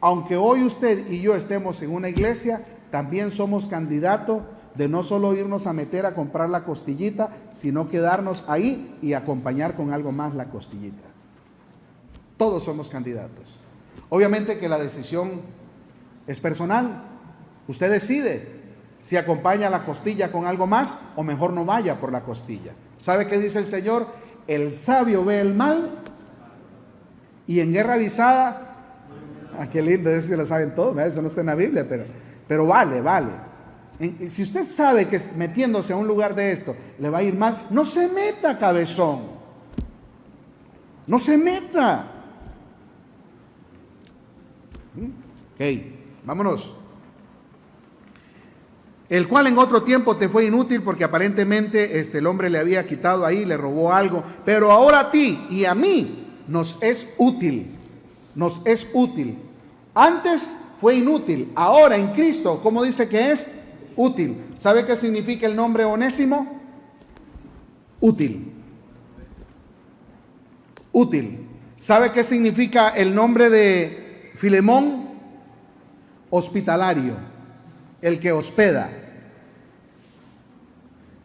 aunque hoy usted y yo estemos en una iglesia, también somos candidatos de no solo irnos a meter a comprar la costillita, sino quedarnos ahí y acompañar con algo más la costillita. Todos somos candidatos. Obviamente que la decisión es personal. Usted decide si acompaña la costilla con algo más o mejor no vaya por la costilla. ¿Sabe qué dice el Señor? El sabio ve el mal y en guerra avisada, qué lindo, eso se lo saben todos, eso no está en la Biblia, pero vale. Si usted sabe que metiéndose a un lugar de esto le va a ir mal, no se meta, cabezón. No se meta. Ok, vámonos. El cual en otro tiempo te fue inútil porque aparentemente el hombre le había quitado ahí, le robó algo, pero ahora a ti y a mí nos es útil. Nos es útil. Antes fue inútil, ahora en Cristo, ¿cómo dice que es? Útil. ¿Sabe qué significa el nombre Onésimo? Útil. Útil. ¿Sabe qué significa el nombre de Filemón? Hospitalario, el que hospeda.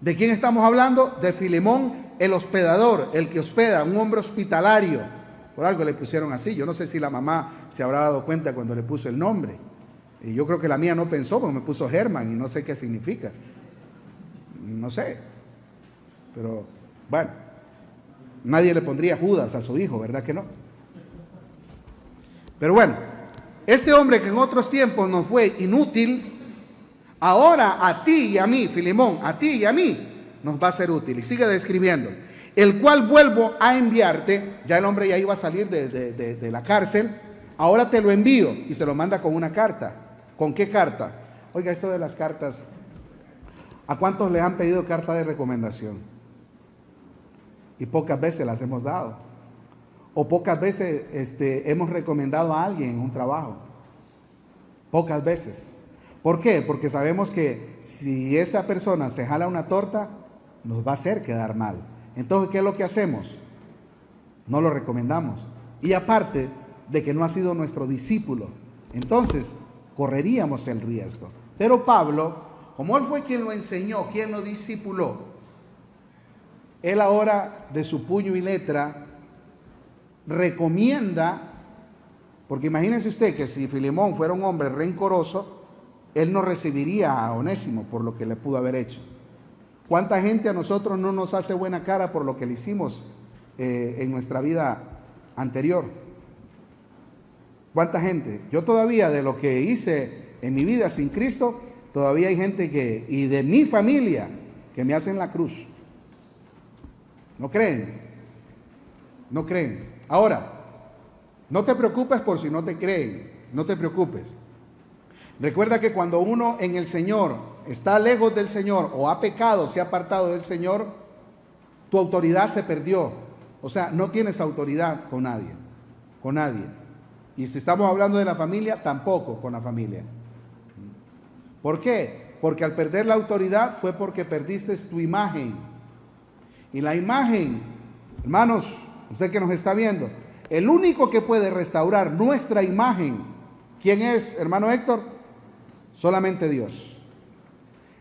¿De quién estamos hablando? De Filemón, el hospedador, el que hospeda, un hombre hospitalario. Por algo le pusieron así. Yo no sé si la mamá se habrá dado cuenta cuando le puso el nombre. Y yo creo que la mía no pensó, porque me puso Germán y no sé qué significa. No sé. Pero bueno, nadie le pondría Judas a su hijo, ¿verdad que no? Pero bueno, este hombre que en otros tiempos nos fue inútil, ahora a ti y a mí, Filemón, a ti y a mí, nos va a ser útil. Y sigue describiendo. El cual vuelvo a enviarte, ya el hombre ya iba a salir de la cárcel, ahora te lo envío, y se lo manda con una carta. ¿Con qué carta? Oiga, esto de las cartas, ¿a cuántos le han pedido carta de recomendación? Y pocas veces las hemos dado. O pocas veces hemos recomendado a alguien en un trabajo. Pocas veces. ¿Por qué? Porque sabemos que si esa persona se jala una torta, nos va a hacer quedar mal. Entonces, ¿qué es lo que hacemos? No lo recomendamos. Y aparte de que no ha sido nuestro discípulo, entonces correríamos el riesgo. Pero Pablo, como él fue quien lo enseñó, quien lo discipuló, él ahora de su puño y letra recomienda, porque imagínense usted que si Filemón fuera un hombre rencoroso, él no recibiría a Onésimo por lo que le pudo haber hecho. ¿Cuánta gente a nosotros no nos hace buena cara por lo que le hicimos en nuestra vida anterior? ¿Cuánta gente? Yo todavía de lo que hice en mi vida sin Cristo, todavía hay gente y de mi familia, que me hacen la cruz. ¿No creen? No creen. Ahora, no te preocupes por si no te creen, no te preocupes. Recuerda que cuando uno en el Señor está lejos del Señor o ha pecado, se ha apartado del Señor, tu autoridad se perdió. O sea, no tienes autoridad con nadie, con nadie. Y si estamos hablando de la familia, tampoco con la familia. ¿Por qué? Porque al perder la autoridad fue porque perdiste tu imagen. Y la imagen, hermanos, usted que nos está viendo, el único que puede restaurar nuestra imagen, ¿quién es, hermano Héctor? Solamente Dios.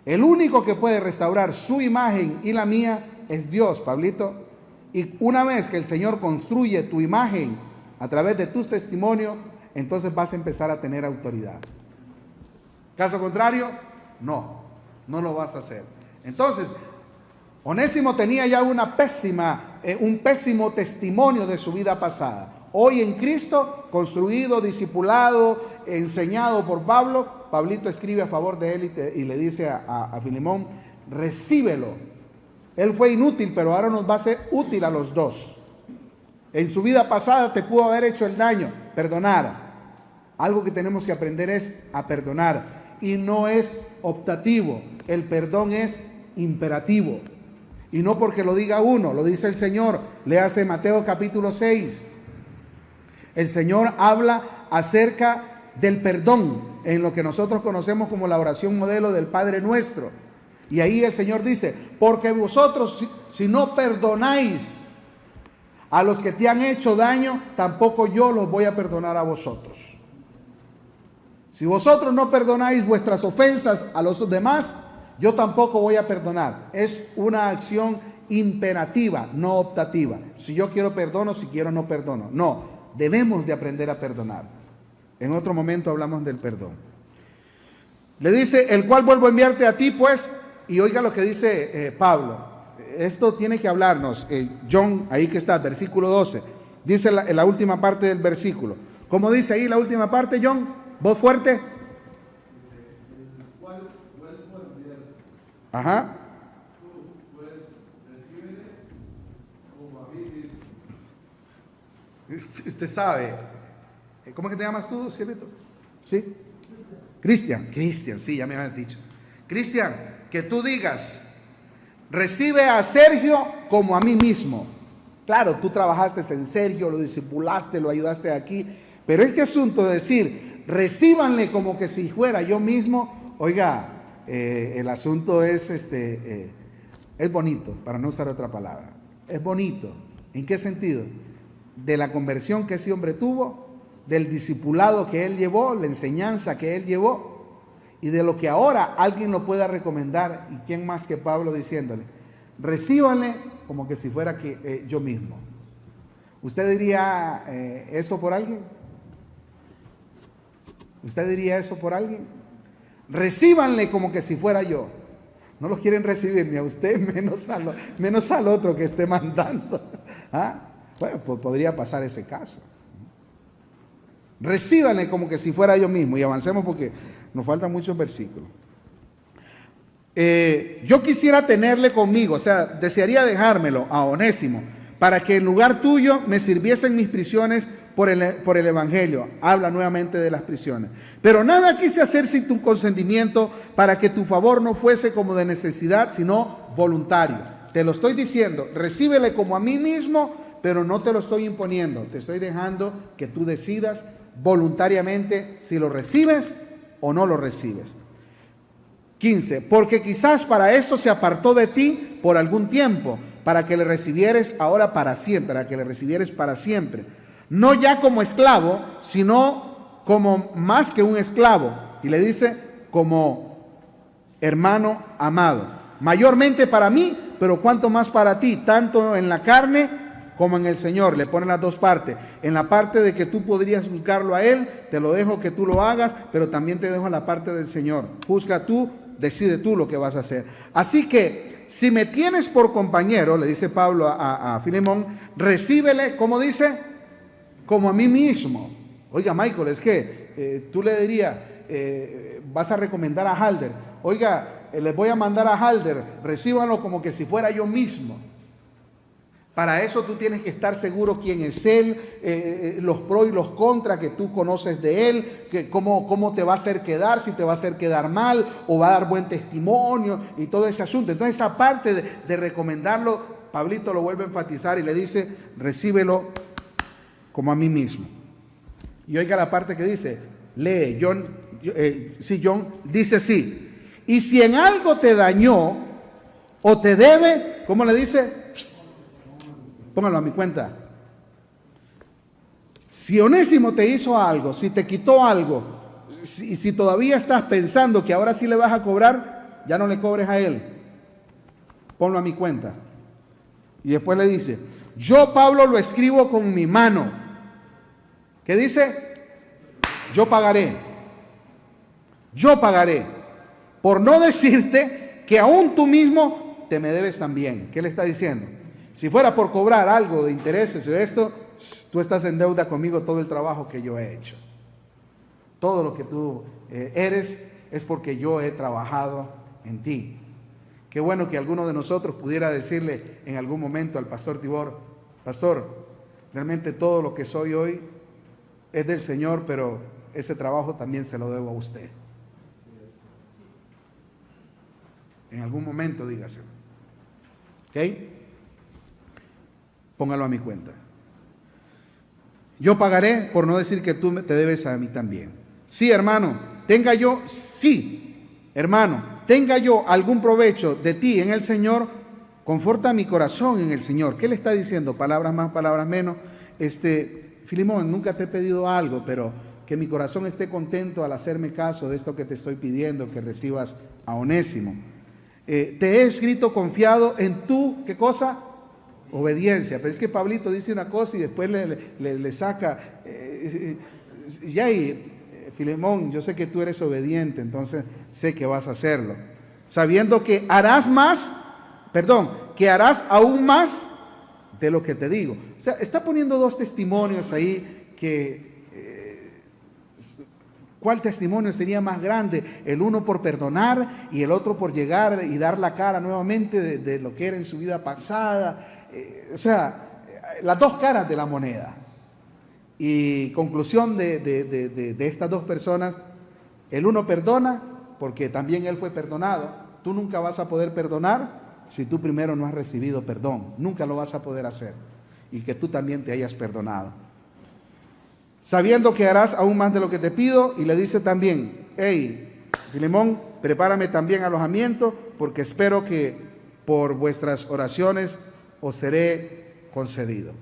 El único que puede restaurar su imagen y la mía es Dios, Pablito. Y una vez que el Señor construye tu imagen a través de tus testimonios, entonces vas a empezar a tener autoridad. Caso contrario, no lo vas a hacer. Entonces, Onésimo tenía ya un pésimo testimonio de su vida pasada. Hoy en Cristo, construido, discipulado, enseñado por Pablo, Pablito escribe a favor de él y le dice a Filemón, recíbelo. Él fue inútil, pero ahora nos va a ser útil a los dos. En su vida pasada te pudo haber hecho el daño, perdonar. Algo que tenemos que aprender es a perdonar. Y no es optativo, el perdón es imperativo. Y no porque lo diga uno, lo dice el Señor. Léase Mateo capítulo 6. El Señor habla acerca del perdón en lo que nosotros conocemos como la oración modelo del Padre Nuestro. Y ahí el Señor dice, porque vosotros si no perdonáis a los que te han hecho daño, tampoco yo los voy a perdonar a vosotros. Si vosotros no perdonáis vuestras ofensas a los demás, yo tampoco voy a perdonar. Es una acción imperativa, no optativa. Si yo quiero perdono, si quiero no perdono. No, debemos de aprender a perdonar. En otro momento hablamos del perdón. Le dice, el cual vuelvo a enviarte a ti, pues, y oiga lo que dice Pablo. Esto tiene que hablarnos. John, ahí que está, versículo 12. Dice en la última parte del versículo. ¿Cómo dice ahí la última parte, John? ¿Voz fuerte? Ajá. Usted sabe. ¿Cómo es que te llamas tú, Cielito? ¿Sí? Cristian, sí, ya me habías dicho. Cristian, que tú digas, recibe a Sergio como a mí mismo. Claro, tú trabajaste en Sergio, lo discipulaste, lo ayudaste aquí, pero este asunto de decir, recíbanle como que si fuera yo mismo, oiga, el asunto es bonito, para no usar otra palabra. Es bonito. ¿En qué sentido? De la conversión que ese hombre tuvo, del discipulado que él llevó, la enseñanza que él llevó, y de lo que ahora alguien lo pueda recomendar. ¿Y quién más que Pablo diciéndole? Recíbanle como que si fuera yo mismo. ¿Usted diría eso por alguien? ¿Usted diría eso por alguien? Recíbanle como que si fuera yo. No los quieren recibir ni a usted, menos al otro que esté mandando. ¿Ah? Bueno, pues podría pasar ese caso. Recíbanle como que si fuera yo mismo. Y avancemos porque nos faltan muchos versículos. Yo quisiera tenerle conmigo, o sea, desearía dejármelo a Onésimo, para que en lugar tuyo me sirviesen mis prisiones por el Evangelio. Habla nuevamente de las prisiones. Pero nada quise hacer sin tu consentimiento, para que tu favor no fuese como de necesidad, sino voluntario. Te lo estoy diciendo, recíbele como a mí mismo, pero no te lo estoy imponiendo. Te estoy dejando que tú decidas voluntariamente si lo recibes o no lo recibes. 15. Porque quizás para esto se apartó de ti por algún tiempo, para que le recibieres ahora para siempre, para que le recibieres para siempre. No ya como esclavo, sino como más que un esclavo. Y le dice, como hermano amado. Mayormente para mí, pero cuanto más para ti, tanto en la carne como en el Señor. Le pone las dos partes. En la parte de que tú podrías juzgarlo a Él, te lo dejo que tú lo hagas, pero también te dejo en la parte del Señor. Juzga tú, decide tú lo que vas a hacer. Así que, si me tienes por compañero, le dice Pablo a Filemón, recíbele, ¿cómo dice? Como a mí mismo. Oiga, Michael, es que tú le dirías, vas a recomendar a Halder, oiga, les voy a mandar a Halder, recíbanlo como que si fuera yo mismo. Para eso tú tienes que estar seguro quién es él, los pros y los contras que tú conoces de él, cómo te va a hacer quedar, si te va a hacer quedar mal o va a dar buen testimonio y todo ese asunto. Entonces esa parte de recomendarlo, Pablito lo vuelve a enfatizar y le dice, recíbelo como a mí mismo. Y oiga la parte que dice, lee, John, dice así, y si en algo te dañó o te debe, ¿cómo le dice? Póngalo a mi cuenta. Si Onésimo te hizo algo, si te quitó algo, si todavía estás pensando que ahora sí le vas a cobrar, ya no le cobres a él. Ponlo a mi cuenta. Y después le dice, Yo, Pablo, lo escribo con mi mano. ¿Qué dice? Yo pagaré. Yo pagaré. Por no decirte que aún tú mismo te me debes también. ¿Qué le está diciendo? Si fuera por cobrar algo de intereses o esto, tú estás en deuda conmigo todo el trabajo que yo he hecho. Todo lo que tú eres es porque yo he trabajado en ti. Qué bueno que alguno de nosotros pudiera decirle en algún momento al pastor Tibor: pastor, realmente todo lo que soy hoy es del Señor, pero ese trabajo también se lo debo a usted. En algún momento dígaselo. ¿Ok? Póngalo a mi cuenta. Yo pagaré, por no decir que tú te debes a mí también. Sí, hermano, tenga yo algún provecho de ti en el Señor, conforta mi corazón en el Señor. ¿Qué le está diciendo? Palabras más, palabras menos. Filemón, nunca te he pedido algo, pero que mi corazón esté contento al hacerme caso de esto que te estoy pidiendo, que recibas a Onésimo. Te he escrito confiado en tu, ¿qué cosa? Obediencia. Pero es que Pablito dice una cosa y después le saca. Filemón, yo sé que tú eres obediente, entonces sé que vas a hacerlo. Sabiendo que harás aún más de lo que te digo. O sea, está poniendo dos testimonios ahí que... ¿Cuál testimonio sería más grande? El uno por perdonar y el otro por llegar y dar la cara nuevamente de lo que era en su vida pasada. Las dos caras de la moneda. Y conclusión de estas dos personas: el uno perdona porque también él fue perdonado. Tú nunca vas a poder perdonar si tú primero no has recibido perdón. Nunca lo vas a poder hacer. Y que tú también te hayas perdonado. Sabiendo que harás aún más de lo que te pido. Y le dice también: hey, Filemón, prepárame también alojamiento, porque espero que por vuestras oraciones os seré concedido.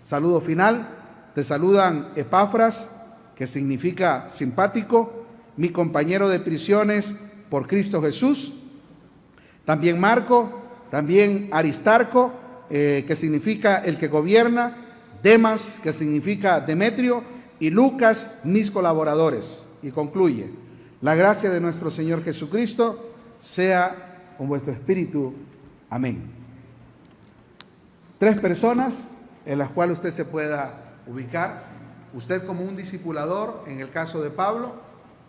Saludo final. Te saludan Epafras, que significa simpático, mi compañero de prisiones por Cristo Jesús. También Marco, también Aristarco, que significa el que gobierna. Demas, que significa Demetrio. Y Lucas, mis colaboradores. Y concluye: la gracia de nuestro Señor Jesucristo sea con vuestro espíritu. Amén. 3 personas en las cuales usted se pueda ubicar. Usted como un discipulador, en el caso de Pablo.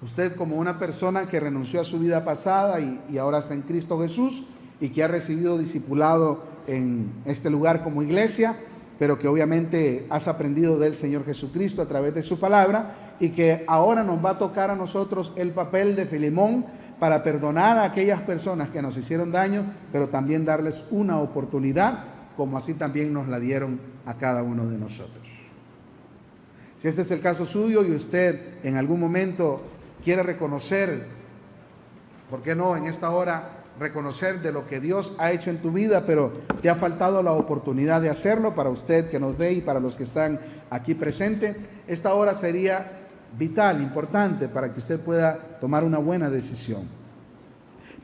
Usted como una persona que renunció a su vida pasada y ahora está en Cristo Jesús y que ha recibido discipulado en este lugar como iglesia, pero que obviamente has aprendido del Señor Jesucristo a través de su palabra, y que ahora nos va a tocar a nosotros el papel de Filemón para perdonar a aquellas personas que nos hicieron daño, pero también darles una oportunidad, como así también nos la dieron a cada uno de nosotros. Si este es el caso suyo y usted en algún momento quiere reconocer, ¿por qué no en esta hora reconocer de lo que Dios ha hecho en tu vida, pero te ha faltado la oportunidad de hacerlo? Para usted que nos ve y para los que están aquí presentes, esta hora sería vital, importante, para que usted pueda tomar una buena decisión.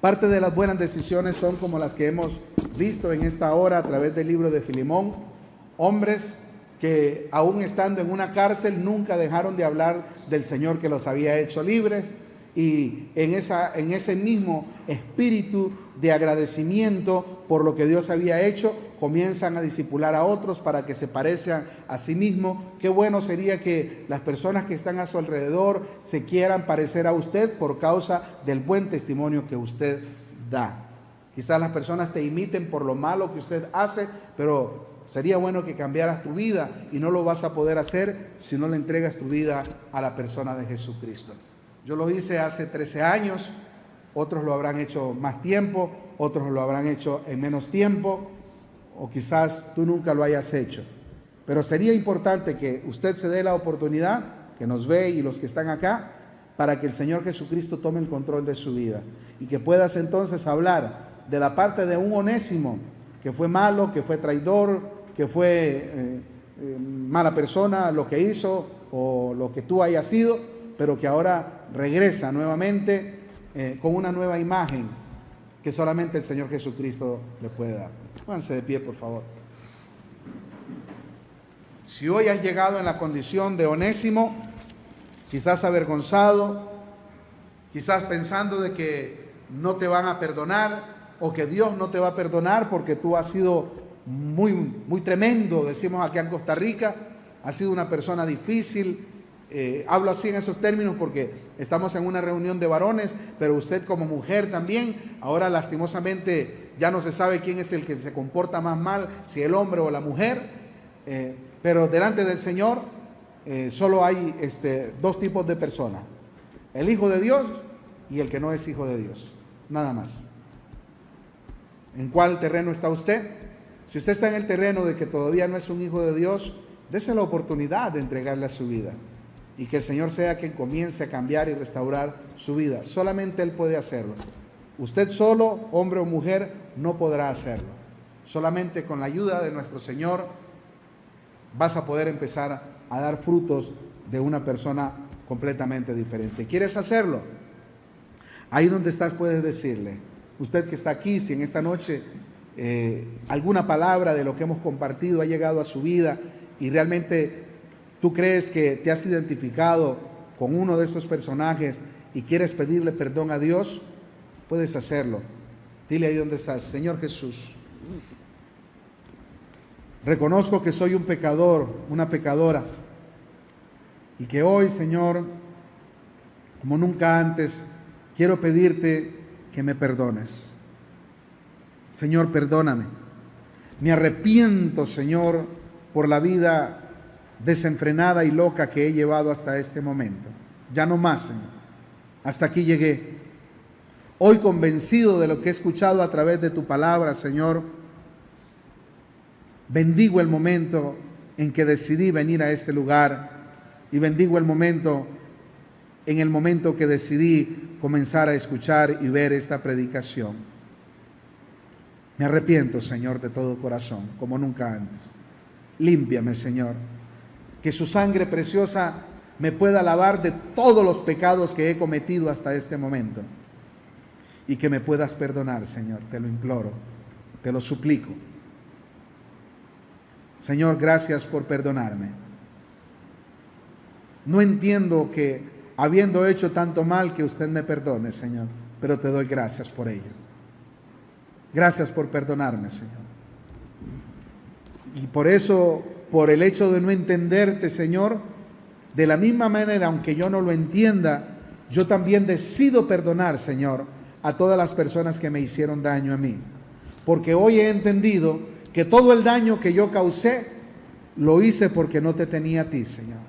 Parte de las buenas decisiones son como las que hemos visto en esta hora a través del libro de Filemón. Hombres que aún estando en una cárcel nunca dejaron de hablar del Señor que los había hecho libres, y en ese mismo espíritu de agradecimiento por lo que Dios había hecho, comienzan a discipular a otros para que se parezcan a sí mismos. Qué bueno sería que las personas que están a su alrededor se quieran parecer a usted por causa del buen testimonio que usted da. Quizás las personas te imiten por lo malo que usted hace, pero sería bueno que cambiaras tu vida, y no lo vas a poder hacer si no le entregas tu vida a la persona de Jesucristo. Yo lo hice hace 13 años, otros lo habrán hecho más tiempo, otros lo habrán hecho en menos tiempo, o quizás tú nunca lo hayas hecho. Pero sería importante que usted se dé la oportunidad, que nos ve y los que están acá, para que el Señor Jesucristo tome el control de su vida, y que puedas entonces hablar de la parte de un Onésimo que fue malo, que fue traidor, que fue mala persona, lo que hizo o lo que tú hayas sido, pero que ahora regresa nuevamente con una nueva imagen que solamente el Señor Jesucristo le puede dar. Pónganse de pie, por favor. Si hoy has llegado en la condición de Onésimo, quizás avergonzado, quizás pensando de que no te van a perdonar o que Dios no te va a perdonar porque tú has sido muy tremendo, decimos aquí en Costa Rica, has sido una persona difícil. Hablo así en esos términos porque estamos en una reunión de varones, pero usted como mujer también, ahora lastimosamente ya no se sabe quién es el que se comporta más mal, si el hombre o la mujer, pero delante del Señor solo hay dos tipos de personas: el hijo de Dios y el que no es hijo de Dios, nada más. ¿En cuál terreno está usted? Si usted está en el terreno de que todavía no es un hijo de Dios, dése la oportunidad de entregarle a su vida y que el Señor sea quien comience a cambiar y restaurar su vida. Solamente Él puede hacerlo. Usted solo, hombre o mujer, no podrá hacerlo. Solamente con la ayuda de nuestro Señor vas a poder empezar a dar frutos de una persona completamente diferente. ¿Quieres hacerlo? Ahí donde estás puedes decirle, usted que está aquí, si en esta noche alguna palabra de lo que hemos compartido ha llegado a su vida y realmente tú crees que te has identificado con uno de esos personajes y quieres pedirle perdón a Dios, puedes hacerlo. Dile ahí donde estás: Señor Jesús, reconozco que soy un pecador, una pecadora, y que hoy, Señor, como nunca antes, quiero pedirte que me perdones. Señor, perdóname. Me arrepiento, Señor, por la vida desenfrenada y loca que he llevado hasta este momento. Ya no más, Señor. Hasta aquí llegué. Hoy, convencido de lo que he escuchado a través de tu palabra, Señor, bendigo el momento en que decidí venir a este lugar y bendigo el momento que decidí comenzar a escuchar y ver esta predicación. Me arrepiento, Señor, de todo corazón, como nunca antes. Límpiame, Señor. Que su sangre preciosa me pueda lavar de todos los pecados que he cometido hasta este momento. Y que me puedas perdonar, Señor, te lo imploro, te lo suplico. Señor, gracias por perdonarme. No entiendo que habiendo hecho tanto mal que usted me perdone, Señor, pero te doy gracias por ello. Gracias por perdonarme, Señor. Y por eso, por el hecho de no entenderte, Señor, de la misma manera, aunque yo no lo entienda, yo también decido perdonar, Señor, a todas las personas que me hicieron daño a mí. Porque hoy he entendido que todo el daño que yo causé, lo hice porque no te tenía a ti, Señor.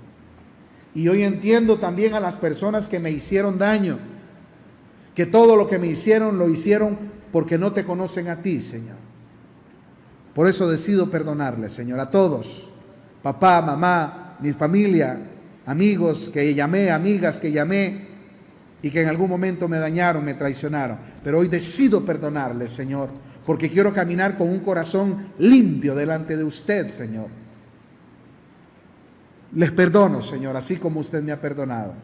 Y hoy entiendo también a las personas que me hicieron daño, que todo lo que me hicieron, lo hicieron porque no te conocen a ti, Señor. Por eso decido perdonarles, Señor, a todos. Papá, mamá, mi familia, amigos que llamé, amigas que llamé y que en algún momento me dañaron, me traicionaron. Pero hoy decido perdonarles, Señor, porque quiero caminar con un corazón limpio delante de usted, Señor. Les perdono, Señor, así como usted me ha perdonado.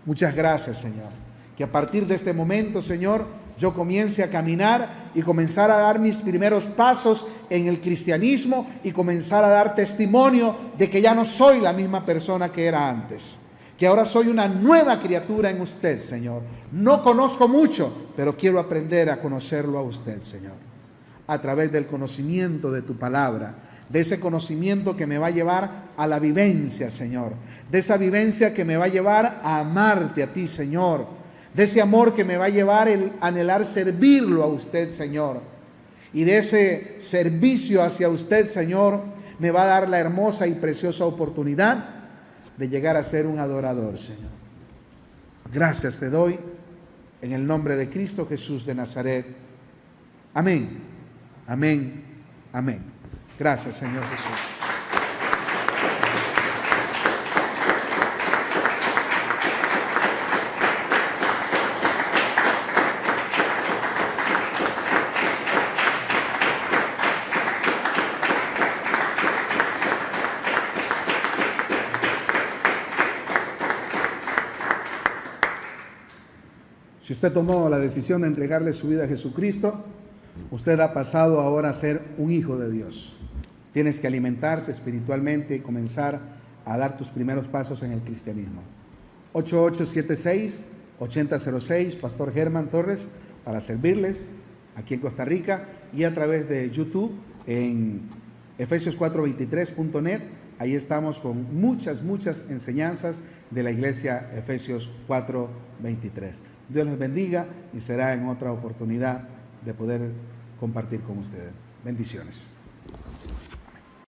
Muchas gracias, Señor. Que a partir de este momento, Señor, yo comience a caminar y comenzar a dar mis primeros pasos en el cristianismo y comenzar a dar testimonio de que ya no soy la misma persona que era antes. Que ahora soy una nueva criatura en usted, Señor. No conozco mucho, pero quiero aprender a conocerlo a usted, Señor. A través del conocimiento de tu palabra, de ese conocimiento que me va a llevar a la vivencia, Señor. De esa vivencia que me va a llevar a amarte a ti, Señor. De ese amor que me va a llevar el anhelar servirlo a usted, Señor. Y de ese servicio hacia usted, Señor, me va a dar la hermosa y preciosa oportunidad de llegar a ser un adorador, Señor. Gracias te doy en el nombre de Cristo Jesús de Nazaret. Amén, amén, amén. Gracias, Señor Jesús. Si usted tomó la decisión de entregarle su vida a Jesucristo, usted ha pasado ahora a ser un hijo de Dios. Tienes que alimentarte espiritualmente y comenzar a dar tus primeros pasos en el cristianismo. 8876-8006, Pastor Germán Torres, para servirles aquí en Costa Rica y a través de YouTube en efesios423.net. Ahí estamos con muchas enseñanzas de la iglesia Efesios 4:23. Dios les bendiga y será en otra oportunidad de poder compartir con ustedes. Bendiciones.